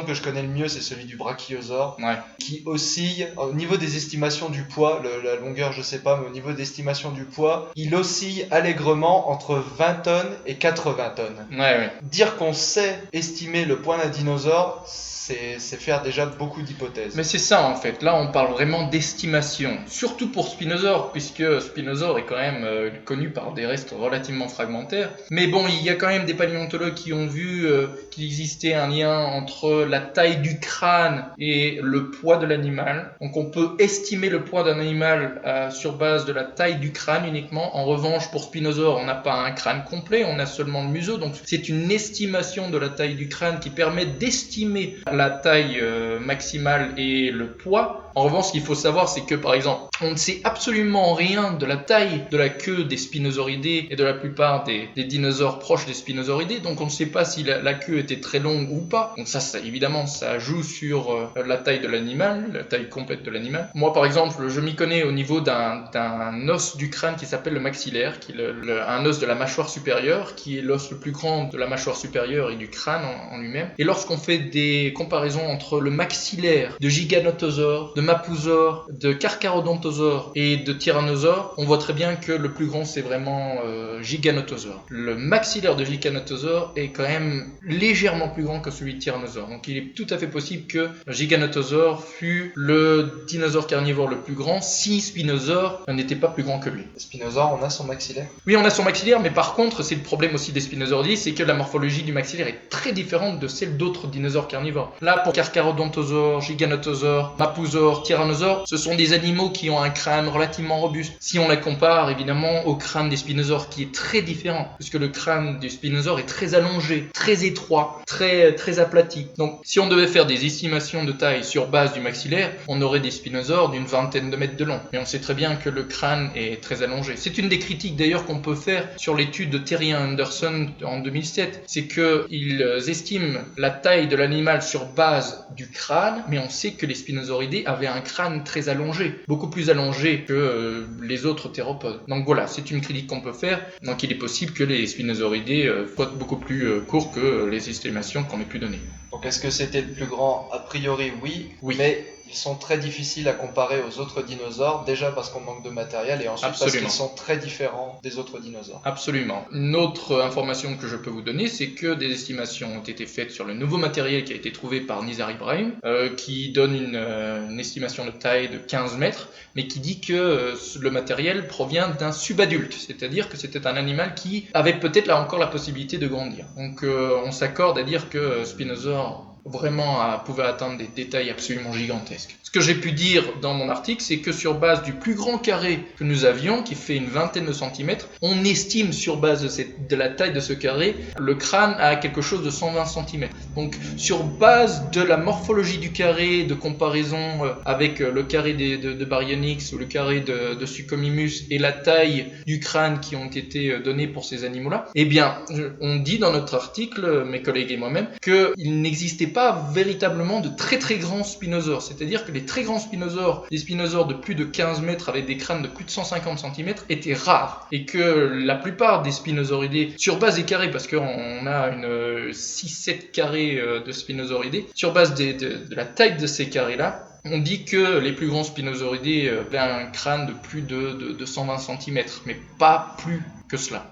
que je connais le mieux, c'est celui du brachiosaure, qui oscille, au niveau des estimations du poids, la longueur je sais pas, mais au niveau d'estimation du poids, il oscille allègrement entre 20 tonnes et 80 tonnes. Dire qu'on sait estimer le poids d'un dinosaure, c'est faire déjà beaucoup d'hypothèses. Mais c'est ça en fait, là on parle vraiment d'estimation, surtout pour Spinosaure, puisque Spinosaure est quand même connu par des restes relativement fragmentaires. Mais bon, il y a quand même des paléontologues qui ont vu qu'il existait un lien entre la taille du crâne et le poids de l'animal. Donc on peut estimer le poids d'un animal sur base de la taille du crâne uniquement. En revanche, pour Spinosaure, on n'a pas un crâne complet, on a seulement le museau. Donc c'est une estimation de la taille du crâne qui permet d'estimer la taille maximale et le poids. En revanche, ce qu'il faut savoir, c'est que par exemple, on ne sait absolument rien de la taille de la queue des Spinosauridés et de la plupart des dinosaures proches des Spinosauridés, donc on ne sait pas si la queue était très longue ou pas. Donc ça évidemment, ça joue sur la taille de l'animal, la taille complète de l'animal. Moi par exemple, je m'y connais au niveau d'un os du crâne qui s'appelle le maxillaire, qui est un os de la mâchoire supérieure, qui est l'os le plus grand de la mâchoire supérieure et du crâne en lui-même. Et lorsqu'on fait des comparaisons entre le maxillaire de Giganotosaure, de Mapusaure, de Carcharodontosaure et de Tyrannosaure, on voit très bien que le plus grand c'est vraiment Giganotosaure. Le maxillaire de Giganotosaure est quand même légèrement plus grand que celui de Tyrannosaure. Donc il est tout à fait possible que Giganotosaure fût le dinosaure carnivore le plus grand si Spinosaure n'était pas plus grand que lui. Spinosaure, on a son maxillaire ? Oui, on a son maxillaire, mais par contre, c'est le problème aussi des Spinosauridae, c'est que la morphologie du maxillaire est très différente différente de celle d'autres dinosaures carnivores. Là, pour Carcharodontosaure, Giganotosaure, Mapusaure, Tyrannosaure, ce sont des animaux qui ont un crâne relativement robuste. Si on la compare évidemment au crâne des spinosaures qui est très différent, puisque le crâne du spinosaure est très allongé, très étroit, très aplati. Donc si on devait faire des estimations de taille sur base du maxillaire, on aurait des spinosaures d'une vingtaine de mètres de long. Mais on sait très bien que le crâne est très allongé. C'est une des critiques d'ailleurs qu'on peut faire sur l'étude de Terry Anderson en 2007, c'est qu'ils estiment la taille de l'animal sur base du crâne, mais on sait que les spinosauridés avaient un crâne très allongé, beaucoup plus allongé que les autres théropodes. Donc voilà, c'est une critique qu'on peut faire. Donc il est possible que les spinosauridés soient beaucoup plus courts que les estimations qu'on ait pu donner. Donc est-ce que c'était le plus grand? A priori oui, mais ils sont très difficiles à comparer aux autres dinosaures, déjà parce qu'on manque de matériel et ensuite parce qu'ils sont très différents des autres dinosaures. Absolument. Une autre information que je peux vous donner, c'est que des estimations ont été faites sur le nouveau matériel qui a été trouvé par Nizar Ibrahim, qui donne une estimation de taille de 15 mètres, mais qui dit que le matériel provient d'un subadulte, c'est-à-dire que c'était un animal qui avait peut-être là encore la possibilité de grandir. Donc on s'accorde à dire que Spinosaure vraiment pouvait atteindre des détails absolument gigantesques. Ce que j'ai pu dire dans mon article, c'est que sur base du plus grand carré que nous avions, qui fait une vingtaine de centimètres, on estime sur base de la taille de ce carré, le crâne à quelque chose de 120 centimètres. Donc sur base de la morphologie du carré, de comparaison avec le carré de Baryonyx ou le carré de Suchomimus et la taille du crâne qui ont été donnés pour ces animaux-là, eh bien, on dit dans notre article, mes collègues et moi-même, qu'il n'existait pas véritablement de très très grands spinosaures, c'est-à-dire que les très grands spinosaures, les spinosaures de plus de 15 mètres avec des crânes de plus de 150 cm étaient rares, et que la plupart des spinosauridés, sur base des carrés, parce qu'on a une 6-7 carrés de spinosauridés, sur base de la taille de ces carrés-là, on dit que les plus grands spinosauridés avaient un crâne de plus de 120 cm, mais pas plus que cela.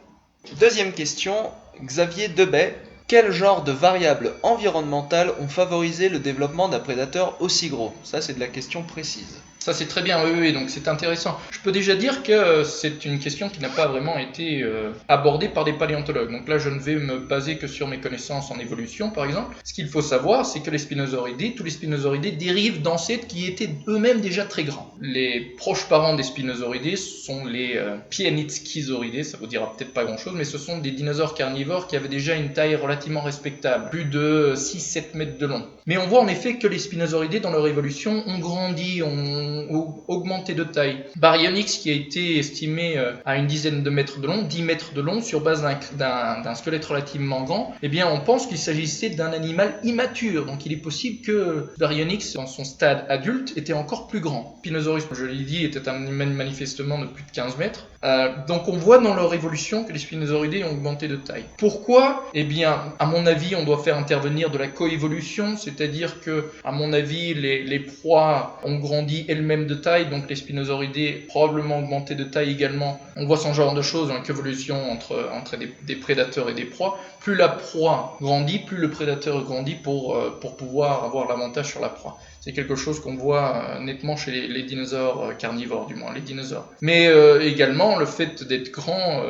Deuxième question, Xavier Debay. Quel genre de variables environnementales ont favorisé le développement d'un prédateur aussi gros? Ça, c'est de la question précise. Ça c'est très bien, oui, donc c'est intéressant. Je peux déjà dire que c'est une question qui n'a pas vraiment été abordée par des paléontologues. Donc là je ne vais me baser que sur mes connaissances en évolution par exemple. Ce qu'il faut savoir, c'est que les spinosauridés, tous les spinosauridés dérivent d'ancêtres qui étaient eux-mêmes déjà très grands. Les proches parents des spinosauridés sont les Pianitzkisauridés, ça vous dira peut-être pas grand-chose, mais ce sont des dinosaures carnivores qui avaient déjà une taille relativement respectable, plus de 6-7 mètres de long. Mais on voit en effet que les spinosauridés dans leur évolution ont grandi, ont augmenté de taille. Baryonyx, qui a été estimé à une dizaine de mètres de long, 10 mètres de long, sur base d'un squelette relativement grand, eh bien on pense qu'il s'agissait d'un animal immature. Donc il est possible que Baryonyx, dans son stade adulte, était encore plus grand. Spinosaurus, comme je l'ai dit, était un animal manifestement de plus de 15 mètres. Donc on voit dans leur évolution que les spinosauridés ont augmenté de taille. Pourquoi? Eh bien, à mon avis, on doit faire intervenir de la coévolution, c'est-à-dire que, à mon avis, les proies ont grandi elles-mêmes de taille, donc les spinosauridés probablement augmenté de taille également. On voit ce genre de choses, une évolution entre des prédateurs et des proies. Plus la proie grandit, plus le prédateur grandit pour pouvoir avoir l'avantage sur la proie. C'est quelque chose qu'on voit nettement chez les dinosaures carnivores, du moins les dinosaures. Mais également, le fait d'être grand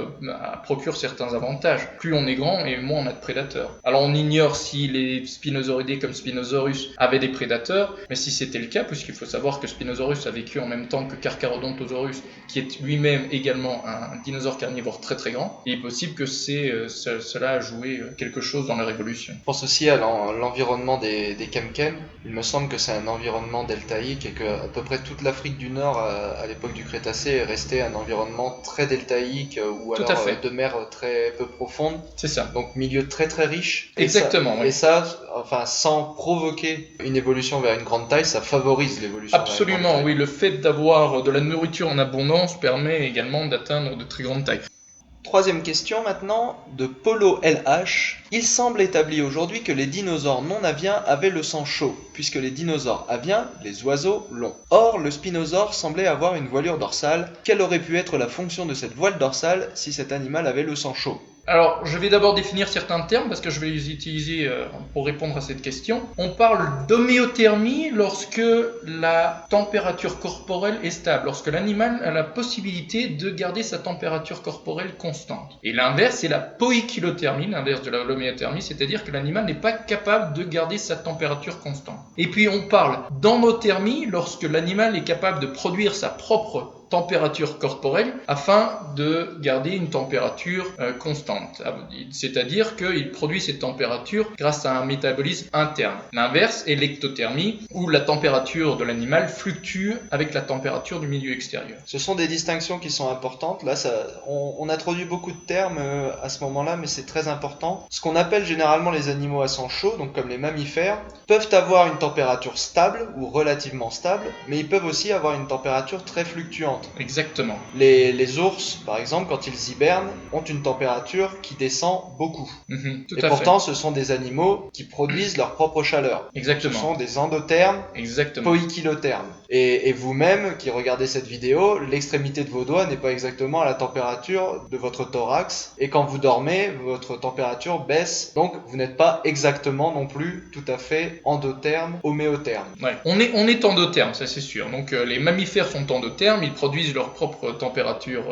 procure certains avantages. Plus on est grand et moins on a de prédateurs. Alors on ignore si les spinosauridés comme Spinosaurus avaient des prédateurs, mais si c'était le cas, puisqu'il faut savoir que Spinosaurus a vécu en même temps que Carcharodontosaurus, qui est lui-même également un dinosaure carnivore très très grand, il est possible que cela a joué quelque chose dans leur évolution. Je pense aussi à l'environnement des Kemkem. Il me semble que c'est un environnement deltaïque et que à peu près toute l'Afrique du Nord à l'époque du Crétacé est restée un environnement très deltaïque ou alors de mer très peu profonde. C'est ça. Donc milieu très très riche. Exactement. Et ça, enfin sans provoquer une évolution vers une grande taille, ça favorise l'évolution. Absolument, oui. Le fait d'avoir de la nourriture en abondance permet également d'atteindre de très grandes tailles. Troisième question maintenant, de Polo LH. Il semble établi aujourd'hui que les dinosaures non aviens avaient le sang chaud, puisque les dinosaures aviens, les oiseaux, l'ont. Or, le spinosaure semblait avoir une voilure dorsale. Quelle aurait pu être la fonction de cette voile dorsale si cet animal avait le sang chaud? Alors, je vais d'abord définir certains termes parce que je vais les utiliser pour répondre à cette question. On parle d'homéothermie lorsque la température corporelle est stable, lorsque l'animal a la possibilité de garder sa température corporelle constante. Et l'inverse, c'est la poikilothermie, l'inverse de l'homéothermie, c'est-à-dire que l'animal n'est pas capable de garder sa température constante. Et puis on parle d'endothermie lorsque l'animal est capable de produire sa propre température corporelle afin de garder une température constante. C'est-à-dire qu'il produit cette température grâce à un métabolisme interne. L'inverse est l'ectothermie où la température de l'animal fluctue avec la température du milieu extérieur. Ce sont des distinctions qui sont importantes. Là, on introduit beaucoup de termes à ce moment-là, mais c'est très important. Ce qu'on appelle généralement les animaux à sang chaud, donc comme les mammifères, peuvent avoir une température stable ou relativement stable, mais ils peuvent aussi avoir une température très fluctuante. Exactement. Les ours, par exemple, quand ils hibernent, ont une température qui descend beaucoup. Tout et à pourtant, fait. ce sont des animaux qui produisent leur propre chaleur. Exactement. Ce sont des endothermes, Exactement. poikilothermes. Et vous-même, qui regardez cette vidéo, l'extrémité de vos doigts n'est pas exactement à la température de votre thorax. Et quand vous dormez, votre température baisse. Donc, vous n'êtes pas exactement non plus tout à fait endotherme, homéotherme. Ouais. On est endotherme, ça c'est sûr. Donc les mammifères sont endothermes, ils produisent leur propre température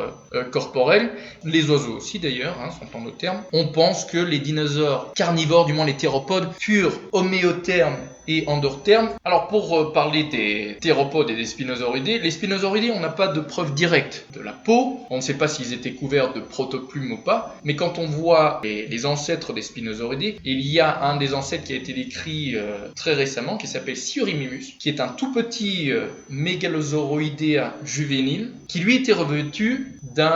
corporelle. Les oiseaux aussi d'ailleurs sont endothermes. On pense que les dinosaures carnivores, du moins les théropodes, furent homéothermes et endothermes. Alors pour parler des théropodes et des spinosauridés, les spinosauridés, on n'a pas de preuve directe de la peau. On ne sait pas s'ils étaient couverts de protoplumes ou pas. Mais quand on voit les ancêtres des spinosauridés, il y a un des ancêtres qui a été décrit très récemment, qui s'appelle Siorimimus, qui est un tout petit mégalosauroïdé juvénile, qui lui était revêtu d'une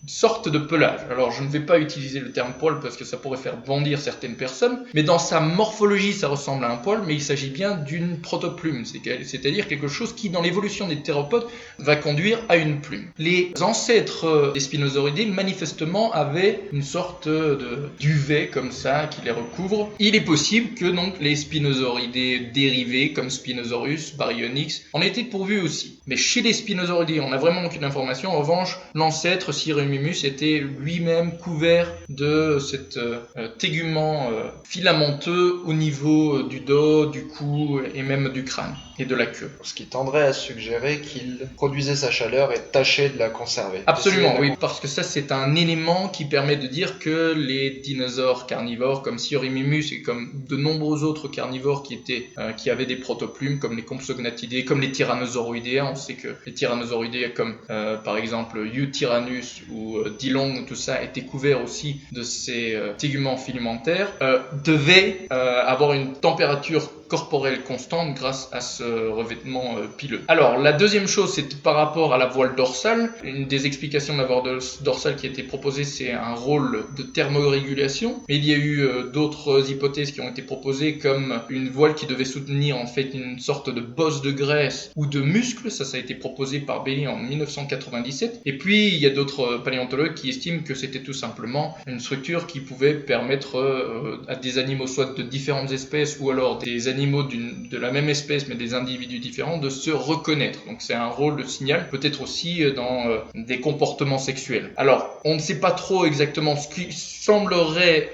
sorte de pelage. Alors je ne vais pas utiliser le terme poil parce que ça pourrait faire bondir certaines personnes, mais dans sa morphologie ça ressemble à un poil, mais il s'agit bien d'une protoplume, c'est-à-dire quelque chose qui dans l'évolution des théropodes va conduire à une plume. Les ancêtres des spinosauridés manifestement avaient une sorte de duvet comme ça qui les recouvre. Il est possible que donc les spinosauridés dérivés comme Spinosaurus, Baryonyx en étaient pourvus aussi. Mais chez les spinosauridés, on n'a vraiment aucune information. En revanche, l'ancêtre Siorimimus était lui-même couvert de cet tégument filamenteux au niveau du dos, du cou et même du crâne et de la queue. Ce qui tendrait à suggérer qu'il produisait sa chaleur et tâchait de la conserver. Absolument, oui, parce que ça c'est un élément qui permet de dire que les dinosaures carnivores comme Siorimimus et comme de nombreux autres carnivores qui avaient des protoplumes comme les Compsognathidae, comme les Tyrannosauroidea, on sait que les Tyrannosauroidea comme par exemple Eutyrannus ou Dillon, tout ça étaient couverts aussi de ces téguments filamentaires, devaient avoir une température corporelle constante grâce à ce revêtement pileux. Alors, la deuxième chose, c'est par rapport à la voile dorsale. Une des explications de la voile dorsale qui a été proposée, c'est un rôle de thermorégulation. Mais il y a eu d'autres hypothèses qui ont été proposées, comme une voile qui devait soutenir en fait une sorte de bosse de graisse ou de muscle. Ça a été proposé par Bailey en 1997. Et puis, il y a d'autres paléontologues qui estiment que c'était tout simplement une structure qui pouvait permettre à des animaux, soit de différentes espèces, ou alors des animaux de la même espèce mais des individus différents, de se reconnaître. Donc c'est un rôle de signal, peut-être aussi dans des comportements sexuels. Alors on ne sait pas trop exactement. Ce qui semblerait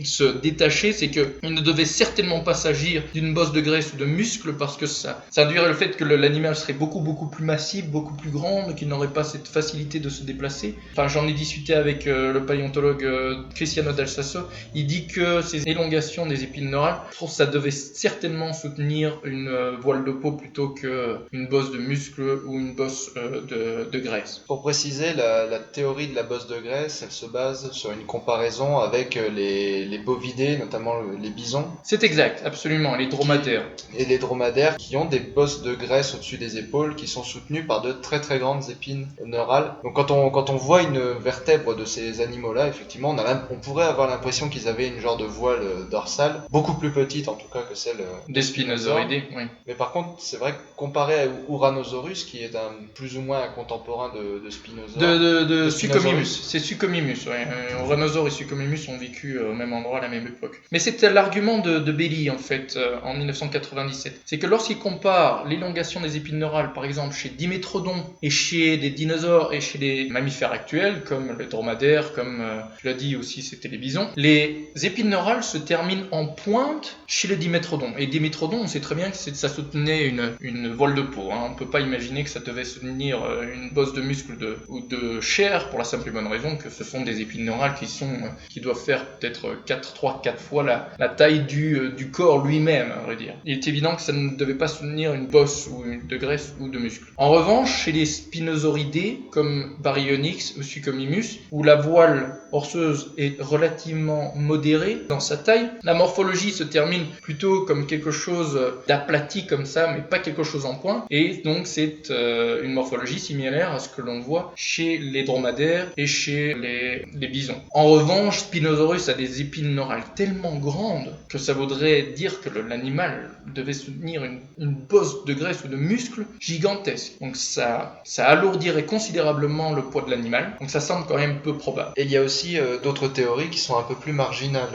se détacher, c'est qu'il ne devait certainement pas s'agir d'une bosse de graisse ou de muscle, parce que ça induirait le fait que l'animal serait beaucoup plus massif, beaucoup plus grand, qu'il n'aurait pas cette facilité de se déplacer. Enfin, j'en ai discuté avec le paléontologue Cristiano Dal Sasso. Il dit que ces élongations des épines neurales, ça devait certainement soutenir une voile de peau plutôt qu'une bosse de muscle ou une bosse de graisse. Pour préciser, la théorie de la bosse de graisse, elle se base sur une comparaison avec les bovidés, notamment les bisons. C'est exact, absolument, les dromadaires. Et les dromadaires qui ont des bosses de graisse au-dessus des épaules qui sont soutenues par de très très grandes épines neurales. Donc quand on voit une vertèbre de ces animaux-là, effectivement, on pourrait avoir l'impression qu'ils avaient une genre de voile dorsale, beaucoup plus petite en tout cas que celle des Spinosauridés, oui. Mais par contre, c'est vrai que comparé à Uranosaurus, qui est plus ou moins un contemporain de Spinosaurus. De Suchomimus, c'est Suchomimus, oui. Uranosaurus et Suchomimus ont vécu au même endroit à la même époque. Mais c'était l'argument de Bailly, en fait, en 1997. C'est que lorsqu'il compare l'élongation des épines neurales, par exemple, chez Dimétrodon et chez des dinosaures et chez les mammifères actuels, comme les dromadaires, comme tu l'as dit aussi, c'était les bisons, les épines neurales se terminent en pointe chez le Dimétrodon. Et Dimétrodon, on sait très bien que ça soutenait une voile de peau. Hein. On ne peut pas imaginer que ça devait soutenir une bosse de muscle ou de chair, pour la simple et bonne raison que ce sont des épines neurales qui doivent faire peut-être 3-4 fois la taille du corps lui-même, à vrai dire. Il est évident que ça ne devait pas soutenir une bosse de graisse ou de muscle. En revanche, chez les Spinosauridés, comme Baryonyx ou Suchomimus, où la voile osseuse est relativement modérée dans sa taille, la morphologie se termine plutôt comme quelque chose d'aplati comme ça, mais pas quelque chose en point, et donc c'est une morphologie similaire à ce que l'on voit chez les dromadaires et chez les bisons. En revanche, Spinosaurus a des épines neurales tellement grandes que ça voudrait dire que l'animal devait soutenir une bosse de graisse ou de muscle gigantesque. Donc ça alourdirait considérablement le poids de l'animal, donc ça semble quand même peu probable. Et il y a aussi d'autres théories qui sont un peu plus marginales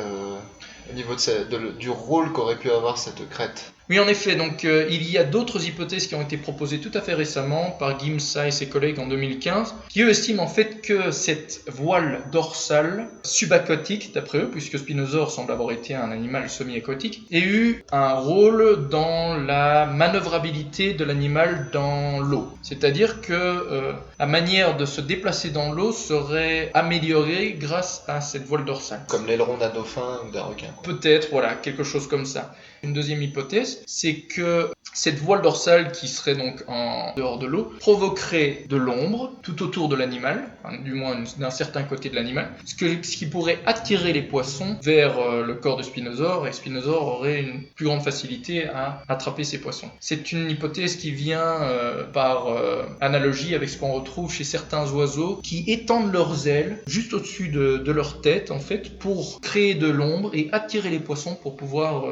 au niveau du rôle qu'aurait pu avoir cette crête. Oui, en effet, donc il y a d'autres hypothèses qui ont été proposées tout à fait récemment par Gimsa et ses collègues en 2015, qui eux estiment en fait que cette voile dorsale subaquatique, d'après eux, puisque Spinosaure semble avoir été un animal semi-aquatique, ait eu un rôle dans la manœuvrabilité de l'animal dans l'eau. C'est-à-dire que la manière de se déplacer dans l'eau serait améliorée grâce à cette voile dorsale. Comme l'aileron d'un dauphin ou d'un requin. Peut-être, voilà, quelque chose comme ça. Une deuxième hypothèse, c'est que cette voile dorsale qui serait donc en dehors de l'eau provoquerait de l'ombre tout autour de l'animal, hein, du moins d'un certain côté de l'animal, ce qui pourrait attirer les poissons vers le corps de Spinosaure, et Spinosaure aurait une plus grande facilité à attraper ces poissons. C'est une hypothèse qui vient par analogie avec ce qu'on retrouve chez certains oiseaux qui étendent leurs ailes juste au-dessus de leur tête, en fait, pour créer de l'ombre et attirer les poissons pour pouvoir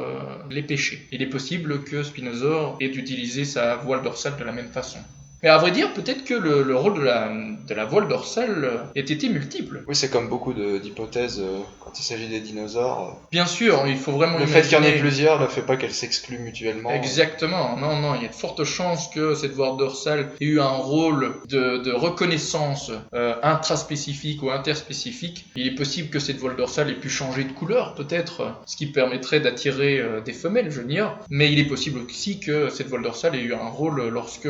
les pêcher. Il est possible que Spinosaure ait utilisé sa voile dorsale de la même façon. Mais à vrai dire, peut-être que le rôle de la voile dorsale ait été multiple. Oui, c'est comme beaucoup d'hypothèses quand il s'agit des dinosaures. Bien sûr, il faut vraiment imaginer... Le fait qu'il y en ait plusieurs ne fait pas qu'elles s'excluent mutuellement. Exactement. Non, il y a de fortes chances que cette voile dorsale ait eu un rôle de reconnaissance intraspécifique ou interspécifique. Il est possible que cette voile dorsale ait pu changer de couleur, peut-être, ce qui permettrait d'attirer des femelles, je l'ignore. Mais il est possible aussi que cette voile dorsale ait eu un rôle lorsque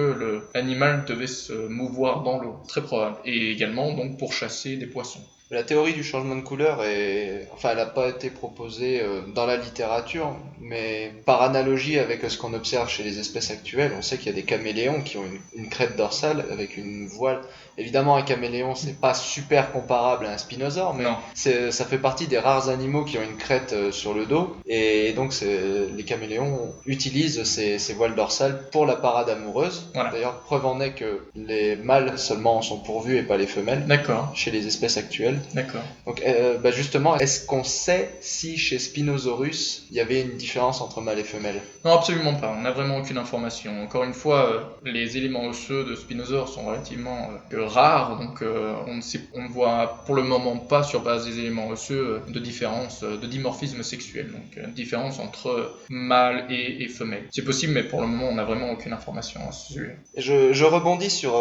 l'animal devait se mouvoir dans l'eau, très probable, et également donc pour chasser des poissons. La théorie du changement de couleur elle n'a pas été proposée dans la littérature, mais par analogie avec ce qu'on observe chez les espèces actuelles, on sait qu'il y a des caméléons qui ont une crête dorsale avec une voile. Évidemment, un caméléon, c'est pas super comparable à un spinosaure, mais ça fait partie des rares animaux qui ont une crête sur le dos, et donc les caméléons utilisent ces voiles dorsales pour la parade amoureuse. Voilà. D'ailleurs, preuve en est que les mâles seulement en sont pourvus et pas les femelles. D'accord. Chez les espèces actuelles. D'accord. Donc, justement, est-ce qu'on sait si chez Spinosaurus il y avait une différence entre mâles et femelles ? Non, absolument pas. On n'a vraiment aucune information. Encore une fois, les éléments osseux de Spinosaure sont relativement rares, donc on ne voit pour le moment pas, sur base des éléments osseux, de différence, de dimorphisme sexuel, donc différence entre mâle et femelle. C'est possible, mais pour le moment, on n'a vraiment aucune information à ce sujet. Je rebondis sur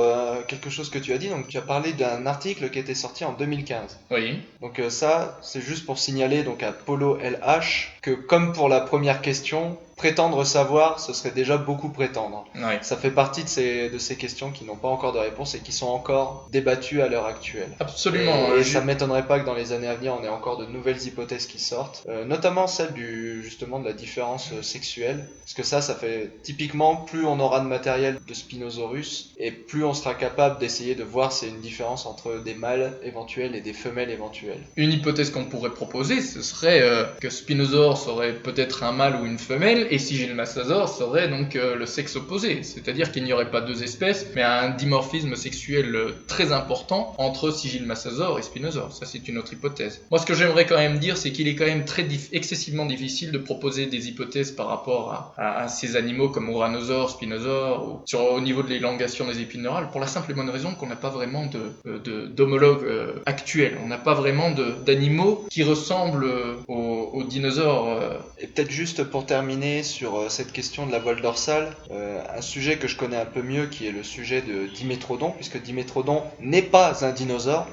quelque chose que tu as dit. Donc, tu as parlé d'un article qui était sorti en 2015. Oui. Donc ça, c'est juste pour signaler donc à Polo LH que, comme pour la première question, prétendre savoir, ce serait déjà beaucoup prétendre. Ouais. Ça fait partie de ces questions qui n'ont pas encore de réponse et qui sont encore débattues à l'heure actuelle. Absolument. Et ça ne m'étonnerait pas que dans les années à venir, on ait encore de nouvelles hypothèses qui sortent, notamment celle justement de la différence sexuelle. Parce que ça fait typiquement, plus on aura de matériel de Spinosaurus, et plus on sera capable d'essayer de voir s'il y a une différence entre des mâles éventuels et des femelles éventuelles. Une hypothèse qu'on pourrait proposer, ce serait que Spinosaure Spinosaure serait peut-être un mâle ou une femelle, et Sigilmasasaur serait donc le sexe opposé. C'est-à-dire qu'il n'y aurait pas deux espèces, mais un dimorphisme sexuel très important entre Sigilmasasaur et Spinosaure. Ça, c'est une autre hypothèse. Moi, ce que j'aimerais quand même dire, c'est qu'il est quand même excessivement difficile de proposer des hypothèses par rapport à ces animaux comme Uranosaure, Spinosaure, ou au niveau de l'élongation des épines neurales, pour la simple et bonne raison qu'on n'a pas vraiment d'homologues actuels. On n'a pas vraiment d'animaux qui ressemblent aux dinosaures. Et peut-être juste pour terminer sur cette question de la voile dorsale, un sujet que je connais un peu mieux qui est le sujet de Dimétrodon, puisque Dimétrodon n'est pas un dinosaure.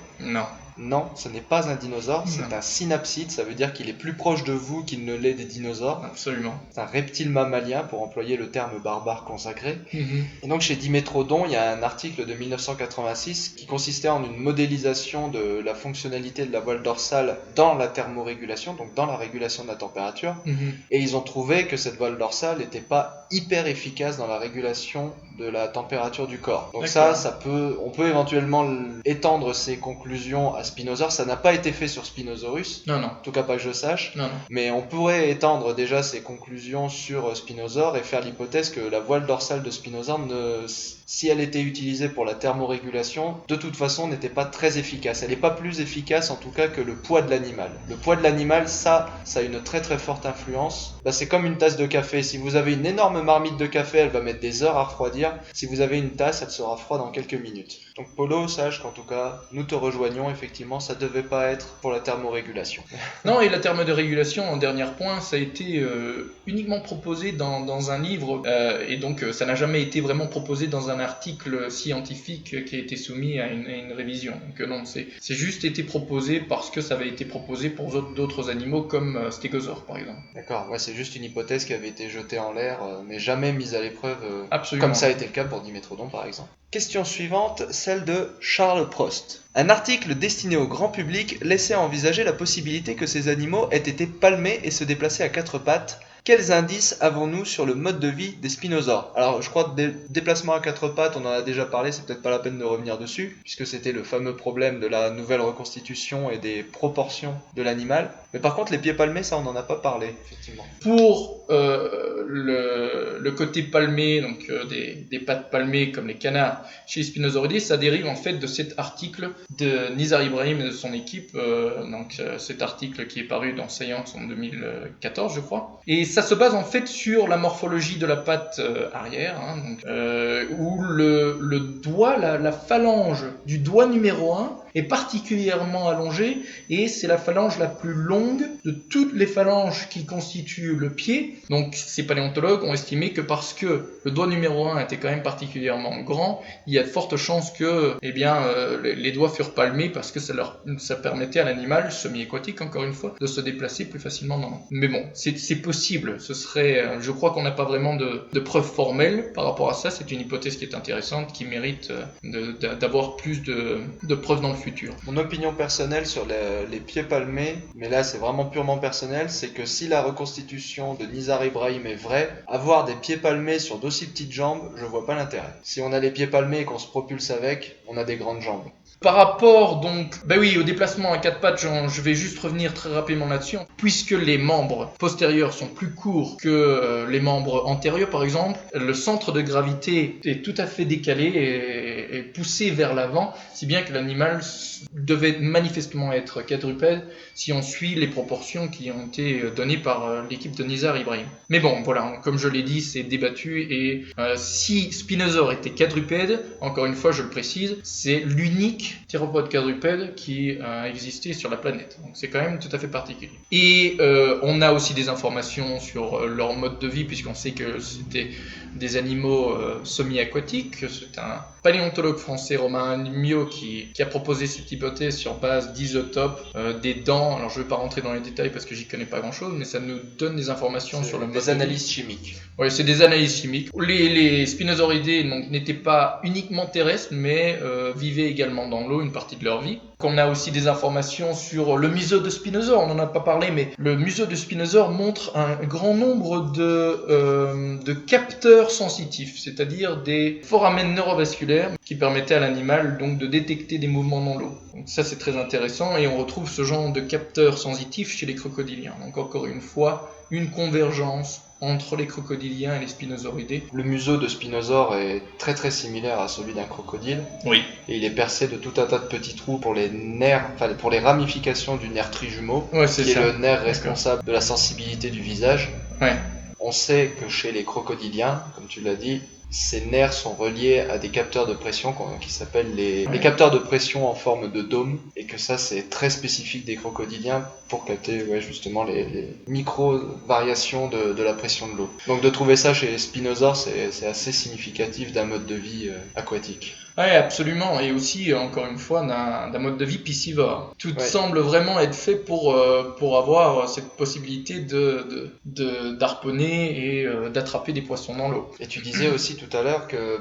Non, ce n'est pas un dinosaure, c'est un synapside, ça veut dire qu'il est plus proche de vous qu'il ne l'est des dinosaures. Absolument. C'est un reptile mammalien, pour employer le terme barbare consacré. Et donc chez Dimétrodon, il y a un article de 1986 qui consistait en une modélisation de la fonctionnalité de la voile dorsale dans la thermorégulation, donc dans la régulation de la température. Et ils ont trouvé que cette voile dorsale n'était pas hyper efficace dans la régulation de la température du corps. Donc on peut éventuellement étendre ces conclusions à Spinosaure. Ça n'a pas été fait sur Spinosaurus, non. En tout cas pas que je sache, non. Mais on pourrait étendre déjà ces conclusions sur Spinosaure et faire l'hypothèse que la voile dorsale de Spinosaure, si elle était utilisée pour la thermorégulation, de toute façon n'était pas très efficace. Elle n'est pas plus efficace en tout cas que le poids de l'animal. Le poids de l'animal, ça a une très très forte influence. C'est comme une tasse de café. Si vous avez une énorme marmite de café, elle va mettre des heures à refroidir. Si vous avez une tasse, elle sera froide en quelques minutes. Donc Polo, sache qu'en tout cas, nous te rejoignons, effectivement, ça devait pas être pour la thermorégulation. Non, et la thermorégulation, en dernier point, ça a été uniquement proposé dans un livre, et donc ça n'a jamais été vraiment proposé dans un article scientifique qui a été soumis à une révision. Donc non, c'est juste été proposé parce que ça avait été proposé pour d'autres animaux comme Stégosaure, par exemple. D'accord, c'est juste une hypothèse qui avait été jetée en l'air, mais jamais mise à l'épreuve, Absolument. Comme ça a été le cas pour Dimétrodon, par exemple. Question suivante, celle de Charles Prost. Un article destiné au grand public laissait envisager la possibilité que ces animaux aient été palmés et se déplaçaient à quatre pattes. Quels indices avons-nous sur le mode de vie des spinosaures? Alors, je crois que des déplacements à quatre pattes, on en a déjà parlé, c'est peut-être pas la peine de revenir dessus, puisque c'était le fameux problème de la nouvelle reconstitution et des proportions de l'animal. Mais par contre, les pieds palmés, ça, on n'en a pas parlé, effectivement. Pour le côté palmé, donc des pattes palmées comme les canards chez les Spinosauridae, ça dérive en fait de cet article de Nizar Ibrahim et de son équipe, cet article qui est paru dans Science en 2014, je crois. Et ça se base en fait sur la morphologie de la patte arrière, où le doigt, la phalange du doigt numéro 1 est particulièrement allongée, et c'est la phalange la plus longue de toutes les phalanges qui constituent le pied. Donc ces paléontologues ont estimé que parce que le doigt numéro 1 était quand même particulièrement grand, il y a de fortes chances que les doigts furent palmés parce que ça permettait à l'animal semi-aquatique, encore une fois, de se déplacer plus facilement dans l'eau. Mais bon, c'est possible. Je crois qu'on n'a pas vraiment de preuves formelles par rapport à ça. C'est une hypothèse qui est intéressante, qui mérite d'avoir plus de preuves dans le futur. Mon opinion personnelle sur les pieds palmés, mais là c'est vraiment purement personnel, c'est que si la reconstitution de Nizar Ibrahim est vraie, avoir des pieds palmés sur d'aussi petites jambes, je vois pas l'intérêt. Si on a les pieds palmés et qu'on se propulse avec, on a des grandes jambes. Par rapport donc, au déplacement à quatre pattes, je vais juste revenir très rapidement là-dessus. Puisque les membres postérieurs sont plus courts que les membres antérieurs, par exemple, le centre de gravité est tout à fait décalé et poussé vers l'avant, si bien que l'animal devait manifestement être quadrupède si on suit les proportions qui ont été données par l'équipe de Nizar Ibrahim. Mais bon, voilà, comme je l'ai dit, c'est débattu, et si Spinosaure était quadrupède, encore une fois je le précise, c'est l'unique théropode quadrupède qui a existé sur la planète. Donc c'est quand même tout à fait particulier. Et on a aussi des informations sur leur mode de vie, puisqu'on sait que c'était des animaux semi-aquatiques. C'est un paléontologue français, Romain Mio, qui a proposé cette hypothèse sur base d'isotopes des dents. Alors je ne vais pas rentrer dans les détails parce que j'y connais pas grand-chose, mais ça nous donne des informations sur le mode de vie. Des analyses chimiques. Oui, c'est des analyses chimiques. Les Spinosauridae n'étaient pas uniquement terrestres, mais vivaient également dans l'eau une partie de leur vie. On a aussi des informations sur le museau de Spinosaure, on n'en a pas parlé, mais le museau de Spinosaure montre un grand nombre de capteurs sensitifs, c'est-à-dire des foramen neurovasculaires qui permettaient à l'animal donc de détecter des mouvements dans l'eau. Donc ça c'est très intéressant et on retrouve ce genre de capteurs sensitifs chez les crocodiliens. Donc encore une fois, une convergence entre les crocodiliens et les spinosauridés. Le museau de Spinosaure est très très similaire à celui d'un crocodile. Oui. Et il est percé de tout un tas de petits trous pour les nerfs, enfin pour les ramifications du nerf trijumeau, Ouais, qui est le nerf responsable de la sensibilité du visage. Ouais. On sait que chez les crocodiliens, comme tu l'as dit, ces nerfs sont reliés à des capteurs de pression qui s'appellent les capteurs de pression en forme de dôme, et que ça c'est très spécifique des crocodiliens pour capter justement les micro-variations de la pression de l'eau. Donc de trouver ça chez les spinosaures, c'est assez significatif d'un mode de vie aquatique. Oui, absolument, et aussi, encore une fois, d'un mode de vie piscivore. Tout semble vraiment être fait pour avoir cette possibilité d'harponner et d'attraper des poissons dans l'eau. Et tu disais aussi tout à l'heure que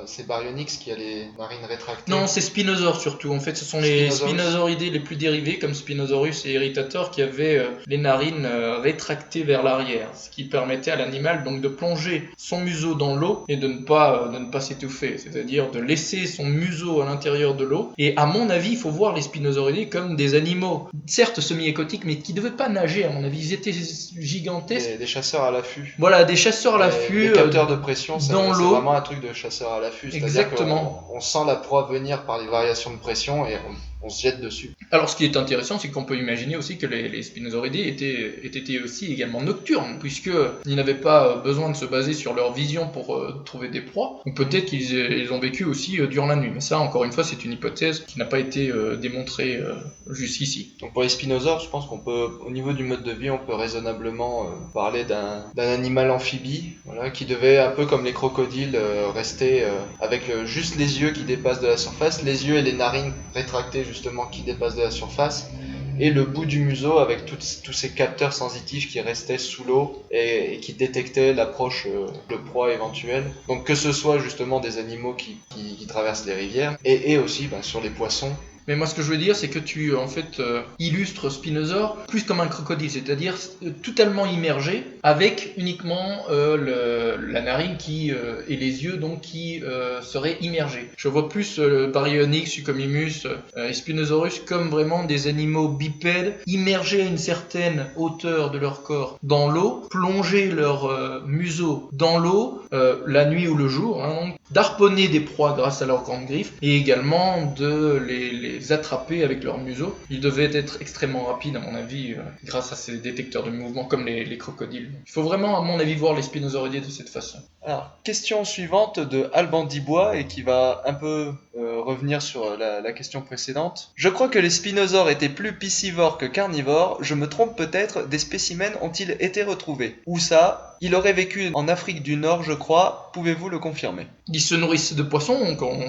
c'est Baryonyx qui a les narines rétractées. Non, c'est Spinosaure surtout. En fait, ce sont les spinosauridés les plus dérivés, comme Spinosaurus et Irritator, qui avaient les narines rétractées vers l'arrière, ce qui permettait à l'animal donc de plonger son museau dans l'eau et de ne pas s'étouffer, c'est-à-dire de laisser son museau à l'intérieur de l'eau. Et à mon avis, il faut voir les spinosauridés comme des animaux, certes semi-aquatiques, mais qui ne devaient pas nager, à mon avis. Ils étaient gigantesques. Des chasseurs à l'affût. Voilà, des chasseurs à l'affût. Les capteurs de pression, c'est l'eau. vraiment un truc de chasseur à l'affût. Exactement. On sent la proie venir par les variations de pression et on se jette dessus. Alors ce qui est intéressant, c'est qu'on peut imaginer aussi que les spinosauridés étaient aussi également nocturnes, puisqu'ils n'avaient pas besoin de se baser sur leur vision pour trouver des proies, ou peut-être qu'ils ont vécu aussi durant la nuit. Mais ça, encore une fois, c'est une hypothèse qui n'a pas été démontrée jusqu'ici. Donc pour les spinosaures, je pense qu'on peut, au niveau du mode de vie, on peut raisonnablement parler d'un animal amphibie, qui devait, un peu comme les crocodiles, rester avec juste les yeux qui dépassent de la surface, les yeux et les narines rétractées justement qui dépassent de la surface, et le bout du museau avec tous ces capteurs sensitifs qui restaient sous l'eau et qui détectaient l'approche de proie éventuelle. Donc que ce soit justement des animaux qui traversent les rivières et aussi sur les poissons. Mais moi, ce que je veux dire, c'est que tu, illustres Spinosaure plus comme un crocodile, c'est-à-dire totalement immergé, avec uniquement la narine et les yeux donc qui seraient immergés. Je vois plus Baryonyx, Suchomimus et Spinosaurus comme vraiment des animaux bipèdes, immergés à une certaine hauteur de leur corps dans l'eau, plonger leur museau dans l'eau la nuit ou le jour, donc d'harponner des proies grâce à leurs grandes griffes, et également de les attraper avec leur museau. Ils devaient être extrêmement rapides, à mon avis, grâce à ces détecteurs de mouvement comme les crocodiles. Il faut vraiment, à mon avis, voir les spinosauridés de cette façon. Alors, question suivante de Alban Dibois, et qui va un peu revenir sur la question précédente. Je crois que les spinosaures étaient plus piscivores que carnivores. Je me trompe peut-être, des spécimens ont-ils été retrouvés? Où ça? Il aurait vécu en Afrique du Nord, je crois. Pouvez-vous le confirmer? Ils se nourrissent de poissons,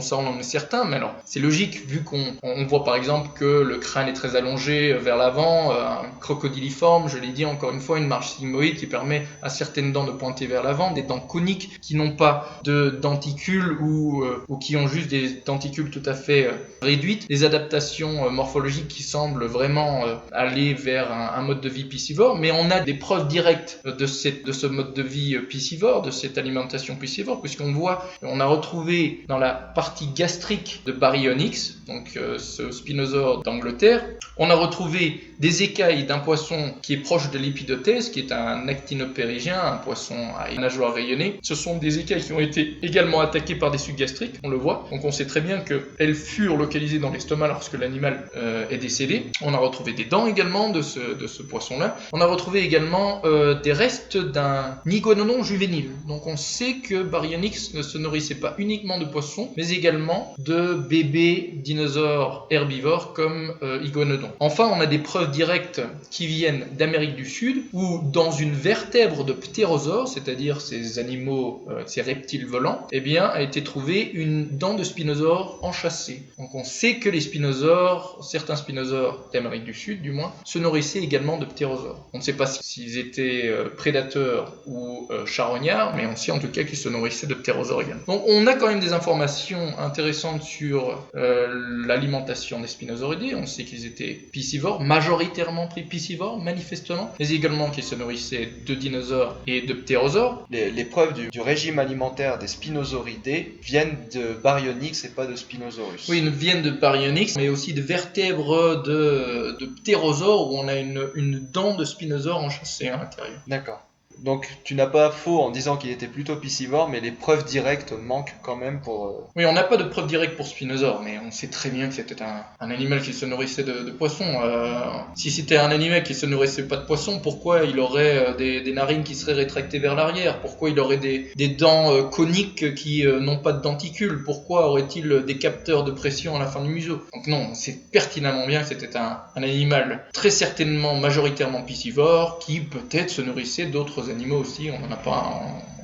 ça on en est certain, mais alors c'est logique vu qu'on voit par exemple que le crâne est très allongé vers l'avant, un crocodiliforme, je l'ai dit encore une fois, une marge sigmoïde qui permet à certaines dents de pointer vers l'avant, des dents coniques qui n'ont pas de denticules ou qui ont juste des denticules tout à fait réduites, des adaptations morphologiques qui semblent vraiment aller vers un mode de vie piscivore, mais on a des preuves directes de ce mode de vie piscivore, de cette alimentation piscivore, puisqu'on voit, on a retrouvé dans la partie gastrique de Baryonyx, donc ce spinosaure d'Angleterre, on a retrouvé des écailles d'un poisson qui est proche de l'Épidotès, qui est un actinopérygien, un poisson à nageoire rayonnée. Ce sont des écailles qui ont été également attaquées par des sucs gastriques, on le voit, donc on sait très bien qu'elles furent localisées dans l'estomac lorsque l'animal est décédé. On a retrouvé des dents également de ce poisson-là. On a retrouvé également des restes d'un iguanodon juvénile, donc on sait que Baryonyx ne se nourrissait pas uniquement de poissons, mais également de bébés dinosaures herbivores comme iguanodons. Enfin, on a des preuves directes qui viennent d'Amérique du Sud, où dans une vertèbre de ptérosaures, c'est-à-dire ces animaux, ces reptiles volants, a été trouvée une dent de spinosaure enchâssée. Donc on sait que les spinosaures, certains spinosaures d'Amérique du Sud du moins, se nourrissaient également de ptérosaures. On ne sait pas s'ils étaient prédateurs ou charognards, mais on sait en tout cas qu'ils se nourrissaient de ptérosaures également. Donc on a quand même des informations intéressantes sur l'alimentation des spinosauridés. On sait qu'ils étaient piscivores, majoritairement piscivores manifestement, mais également qu'ils se nourrissaient de dinosaures et de ptérosaures. Les preuves du régime alimentaire des spinosauridés viennent de Baryonyx et pas de Spinosaurus. Oui, ils viennent de Baryonyx, mais aussi de vertèbres de ptérosaures où on a une dent de spinosaure enchâssée à l'intérieur. D'accord. Donc tu n'as pas faux en disant qu'il était plutôt piscivore, mais les preuves directes manquent quand même pour... Oui, on n'a pas de preuves directes pour Spinosaure, mais on sait très bien que c'était un animal qui se nourrissait de poissons. Si c'était un animal qui se nourrissait pas de poissons, pourquoi il aurait des narines qui seraient rétractées vers l'arrière? Pourquoi il aurait des dents coniques qui n'ont pas de denticules? Pourquoi aurait-il des capteurs de pression à la fin du museau? Donc non, on sait pertinemment bien que c'était un animal très certainement majoritairement piscivore qui peut-être se nourrissait d'autres animaux aussi, on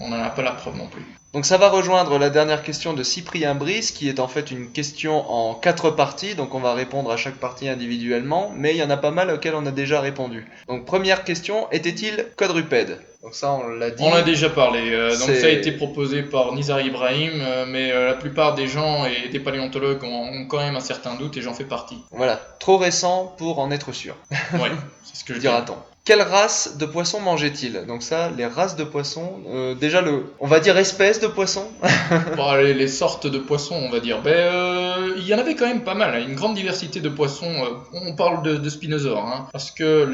n'en a pas la preuve non plus. Donc ça va rejoindre la dernière question de Cyprien Brice, qui est en fait une question en 4 parties, donc on va répondre à chaque partie individuellement, mais il y en a pas mal auxquelles on a déjà répondu. Donc première question, était-il quadrupède? Donc ça on l'a dit. On a déjà parlé, donc C'est- ça a été proposé par Nizar Ibrahim, mais la plupart des gens et des paléontologues ont quand même un certain doute et j'en fais partie. Voilà, trop récent pour en être sûr, Ouais, c'est ce que je dirais. dira-t-on. Quelle race de poisson mangeait-il? Donc ça, les races de poissons, déjà on va dire espèce de poisson. Bon, les sortes de poissons, on va dire. Il y en avait quand même pas mal, hein, une grande diversité de poissons. On parle de spinosaures, hein, parce que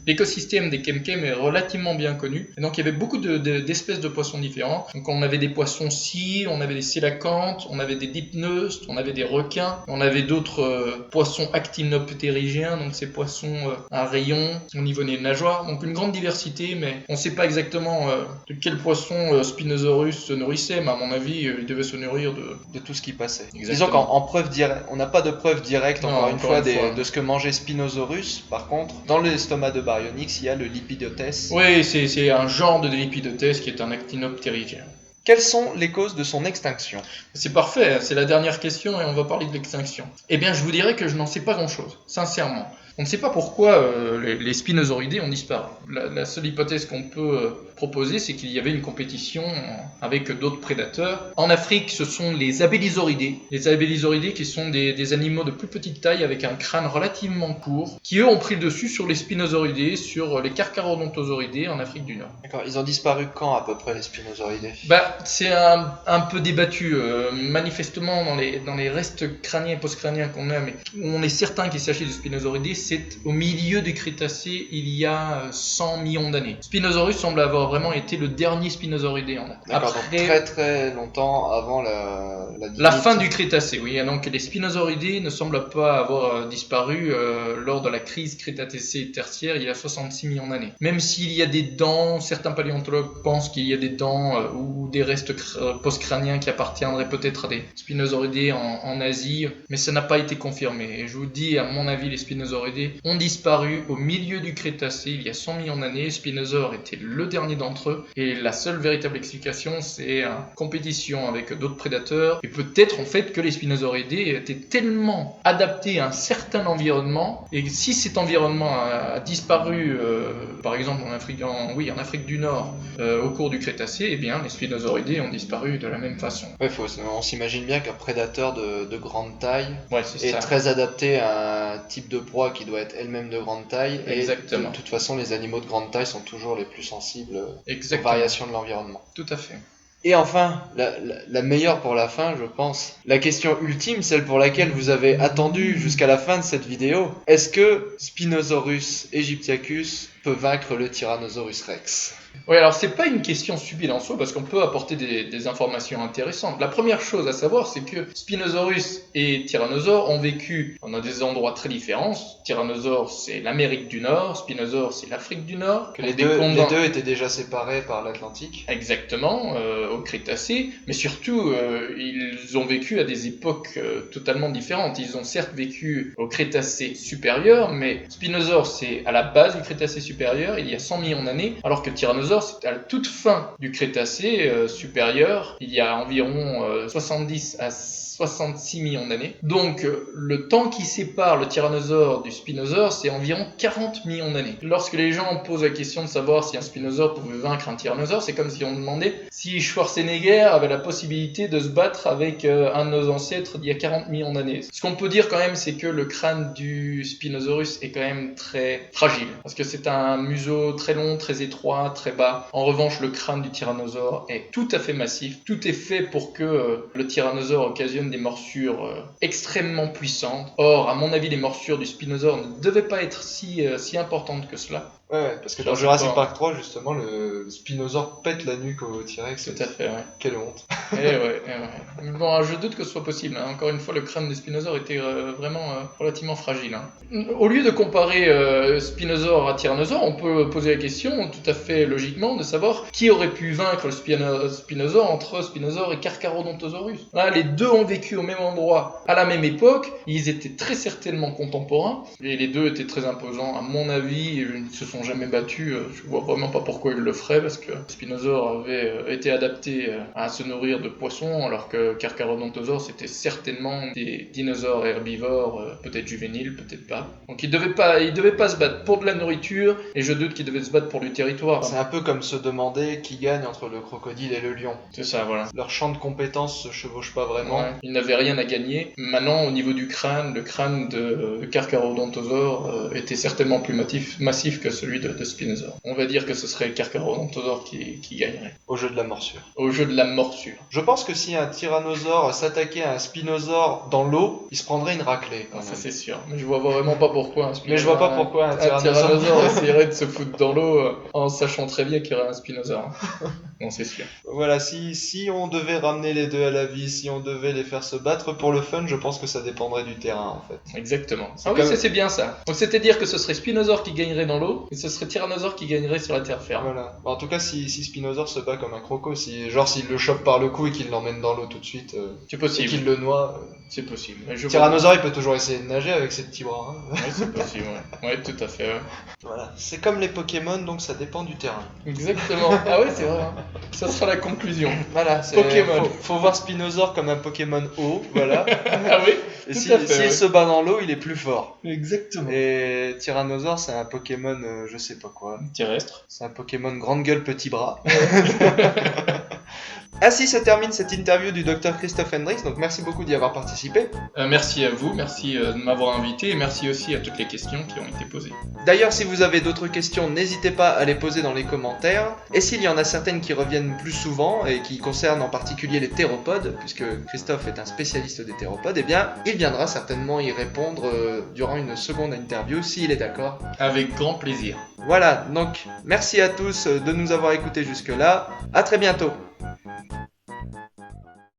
l'écosystème des Kemkem est relativement bien connu. Et donc il y avait beaucoup d'espèces de poissons différents. Donc on avait des poissons scies, on avait des sélacantes, on avait des dipneustes, on avait des requins, on avait d'autres poissons actinoptérygiens, donc ces poissons à rayons au niveau des nageoires. Donc une grande diversité, mais on ne sait pas exactement de quel poisson Spinosaurus se nourrissait, mais à mon avis, il devait se nourrir de De tout ce qui passait. Exactement. Disons qu'en preuve directe, on n'a pas de preuve directe, Non, encore une fois, fois. de ce que mangeait Spinosaurus. Par contre, dans l'estomac de Baryonyx, il y a le Lepidotès. Oui, c'est un genre de Lepidotès qui est un actinoptérygien. Quelles sont les causes de son extinction? C'est parfait, c'est la dernière question et on va parler de l'extinction. Eh bien, je vous dirais que je n'en sais pas grand-chose, sincèrement. On ne sait pas pourquoi les spinosauridés ont disparu. La seule hypothèse qu'on peut proposer, c'est qu'il y avait une compétition avec d'autres prédateurs. En Afrique, ce sont les abélisauridés. Les abélisauridés qui sont des animaux de plus petite taille avec un crâne relativement court, qui eux ont pris le dessus sur les spinosauridés, sur les carcharodontosauridae en Afrique du Nord. D'accord, ils ont disparu quand à peu près les Spinosauridés? C'est un peu débattu, manifestement dans les restes crâniens et post-crâniens qu'on a, mais on est certain qu'il s'agit de spinosauridés, c'est au milieu du Crétacé il y a 100 millions d'années. Spinosaurus semble avoir vraiment été le dernier spinosauridé en Afrique. D'accord, donc très très longtemps avant La fin du Crétacé, oui. Et donc les spinosauridés ne semblent pas avoir disparu lors de la crise Crétacé tertiaire il y a 66 millions d'années. Même s'il y a des dents, certains paléontologues pensent qu'il y a des dents ou des restes post-crâniens qui appartiendraient peut-être à des spinosauridés en Asie, mais ça n'a pas été confirmé. Et je vous dis, à mon avis, les spinosauridés ont disparu au milieu du Crétacé il y a 100 millions d'années. Spinosaure était le dernier d'entre eux, et la seule véritable explication, c'est une compétition avec d'autres prédateurs, et peut-être en fait que les spinosauridés étaient tellement adaptés à un certain environnement, et si cet environnement a disparu, par exemple en Afrique du Nord, au cours du Crétacé, eh bien les spinosauridés ont disparu de la même façon. Ouais, on s'imagine bien qu'un prédateur de grande taille Ouais, c'est est ça. très adapté à un type de proie qui doit être elle-même de grande taille. Exactement. Et de toute façon, les animaux de grande taille sont toujours les plus sensibles aux Exactement. variations de l'environnement. Tout à fait. Et enfin, la meilleure pour la fin, je pense. La question ultime, celle pour laquelle vous avez attendu jusqu'à la fin de cette vidéo. Est-ce que Spinosaurus aegyptiacus peut vaincre le Tyrannosaurus rex? Oui, alors c'est pas une question stupide en soi parce qu'on peut apporter des informations intéressantes. La première chose à savoir, c'est que Spinosaurus et Tyrannosaure ont vécu dans des endroits très différents. Tyrannosaure, c'est l'Amérique du Nord, Spinosaure, c'est l'Afrique du Nord. Les deux étaient déjà séparés par l'Atlantique. Exactement, au Crétacé, mais surtout, ils ont vécu à des époques totalement différentes. Ils ont certes vécu au Crétacé supérieur, mais Spinosaure, c'est à la base du Crétacé supérieur, supérieur il y a 100 millions d'années, alors que le tyrannosaure c'était à la toute fin du Crétacé supérieur, il y a environ 70 à 66 millions d'années. Donc le temps qui sépare le tyrannosaure du spinosaure, c'est environ 40 millions d'années. Lorsque les gens posent la question de savoir si un spinosaure pouvait vaincre un tyrannosaure, c'est comme si on demandait si Schwarzenegger avait la possibilité de se battre avec un de nos ancêtres d'il y a 40 millions d'années. Ce qu'on peut dire quand même, c'est que le crâne du Spinosaurus est quand même très fragile, parce que c'est un museau très long, très étroit, très bas. En revanche, le crâne du tyrannosaure est tout à fait massif. Tout est fait pour que le tyrannosaure occasionne des morsures extrêmement puissantes. Or, à mon avis, les morsures du Spinosaure ne devaient pas être si importantes que cela. Ouais, parce que dans Jurassic Park 3, justement, le Spinosaure pète la nuque au T-Rex. Tout à fait, ouais. Quelle honte. Ouais. Bon, je doute que ce soit possible. Hein. Encore une fois, le crâne des Spinosaures était vraiment relativement fragile. Hein. Au lieu de comparer Spinosaure à Tyrannosaure, on peut poser la question, tout à fait logiquement, de savoir qui aurait pu vaincre le Spinosaure entre Spinosaure et Carcharodontosaurus. Là, les deux ont vécu au même endroit, à la même époque. Ils étaient très certainement contemporains. Et les deux étaient très imposants. À mon avis, ils se sont jamais battus. Je vois vraiment pas pourquoi ils le feraient, parce que Spinosaure avait été adapté à se nourrir de poissons, alors que Carcharodontosaure c'était certainement des dinosaures herbivores, peut-être juvéniles, peut-être pas. Donc ils devaient pas se battre pour de la nourriture, et je doute qu'ils devaient se battre pour du territoire. C'est un peu comme se demander qui gagne entre le crocodile et le lion. C'est ça, voilà. Leur champ de compétences se chevauche pas vraiment. Ouais, ils n'avaient rien à gagner. Maintenant, au niveau du crâne, le crâne de Carcharodontosaure était certainement plus massif que celui de Spinosaure. On va dire que ce serait Carcharodontosaure qui gagnerait. Au jeu de la morsure. Au jeu de la morsure. Je pense que si un tyrannosaure s'attaquait à un spinosaure dans l'eau, il se prendrait une raclée. Ça c'est sûr. Mais je vois vraiment pas pourquoi un Mais je vois pas pourquoi un tyrannosaure essayerait de se foutre dans l'eau en sachant très bien qu'il y aurait un spinosaure. Non, c'est sûr. Voilà, si on devait ramener les deux à la vie, si on devait les faire se battre pour le fun, je pense que ça dépendrait du terrain en fait. Exactement. Oui, c'est bien ça. Donc c'est-à-dire que ce serait Spinosaure qui gagnerait dans l'eau et ce serait Tyrannosaure qui gagnerait sur la terre ferme. Voilà. En tout cas, si Spinosaure se bat comme un croco, s'il le chope par le cou et qu'il l'emmène dans l'eau tout de suite, c'est possible. Et qu'il le noie. C'est possible. Tyrannosaure, il peut toujours essayer de nager avec ses petits bras. Hein. Oui, c'est possible, ouais, tout à fait. Ouais. Voilà. C'est comme les Pokémon, donc ça dépend du terrain. Exactement. Ah ouais, c'est vrai. Hein. Ça sera la conclusion. Voilà, Pokémon. Faut voir Spinosaure comme un Pokémon eau, voilà. Ah oui. Et s'il se bat dans l'eau, il est plus fort. Exactement. Et Tyrannosaure, c'est un Pokémon, je sais pas quoi. Terrestre. C'est un Pokémon grande gueule, petit bras. Ainsi se termine cette interview du Dr Christophe Hendricks, donc merci beaucoup d'y avoir participé. Merci à vous, merci de m'avoir invité et merci aussi à toutes les questions qui ont été posées. D'ailleurs, si vous avez d'autres questions, n'hésitez pas à les poser dans les commentaires. Et s'il y en a certaines qui reviennent plus souvent et qui concernent en particulier les théropodes, puisque Christophe est un spécialiste des théropodes, eh bien, il viendra certainement y répondre durant une seconde interview, s'il est d'accord. Avec grand plaisir. Voilà, donc merci à tous de nous avoir écoutés jusque-là. À très bientôt.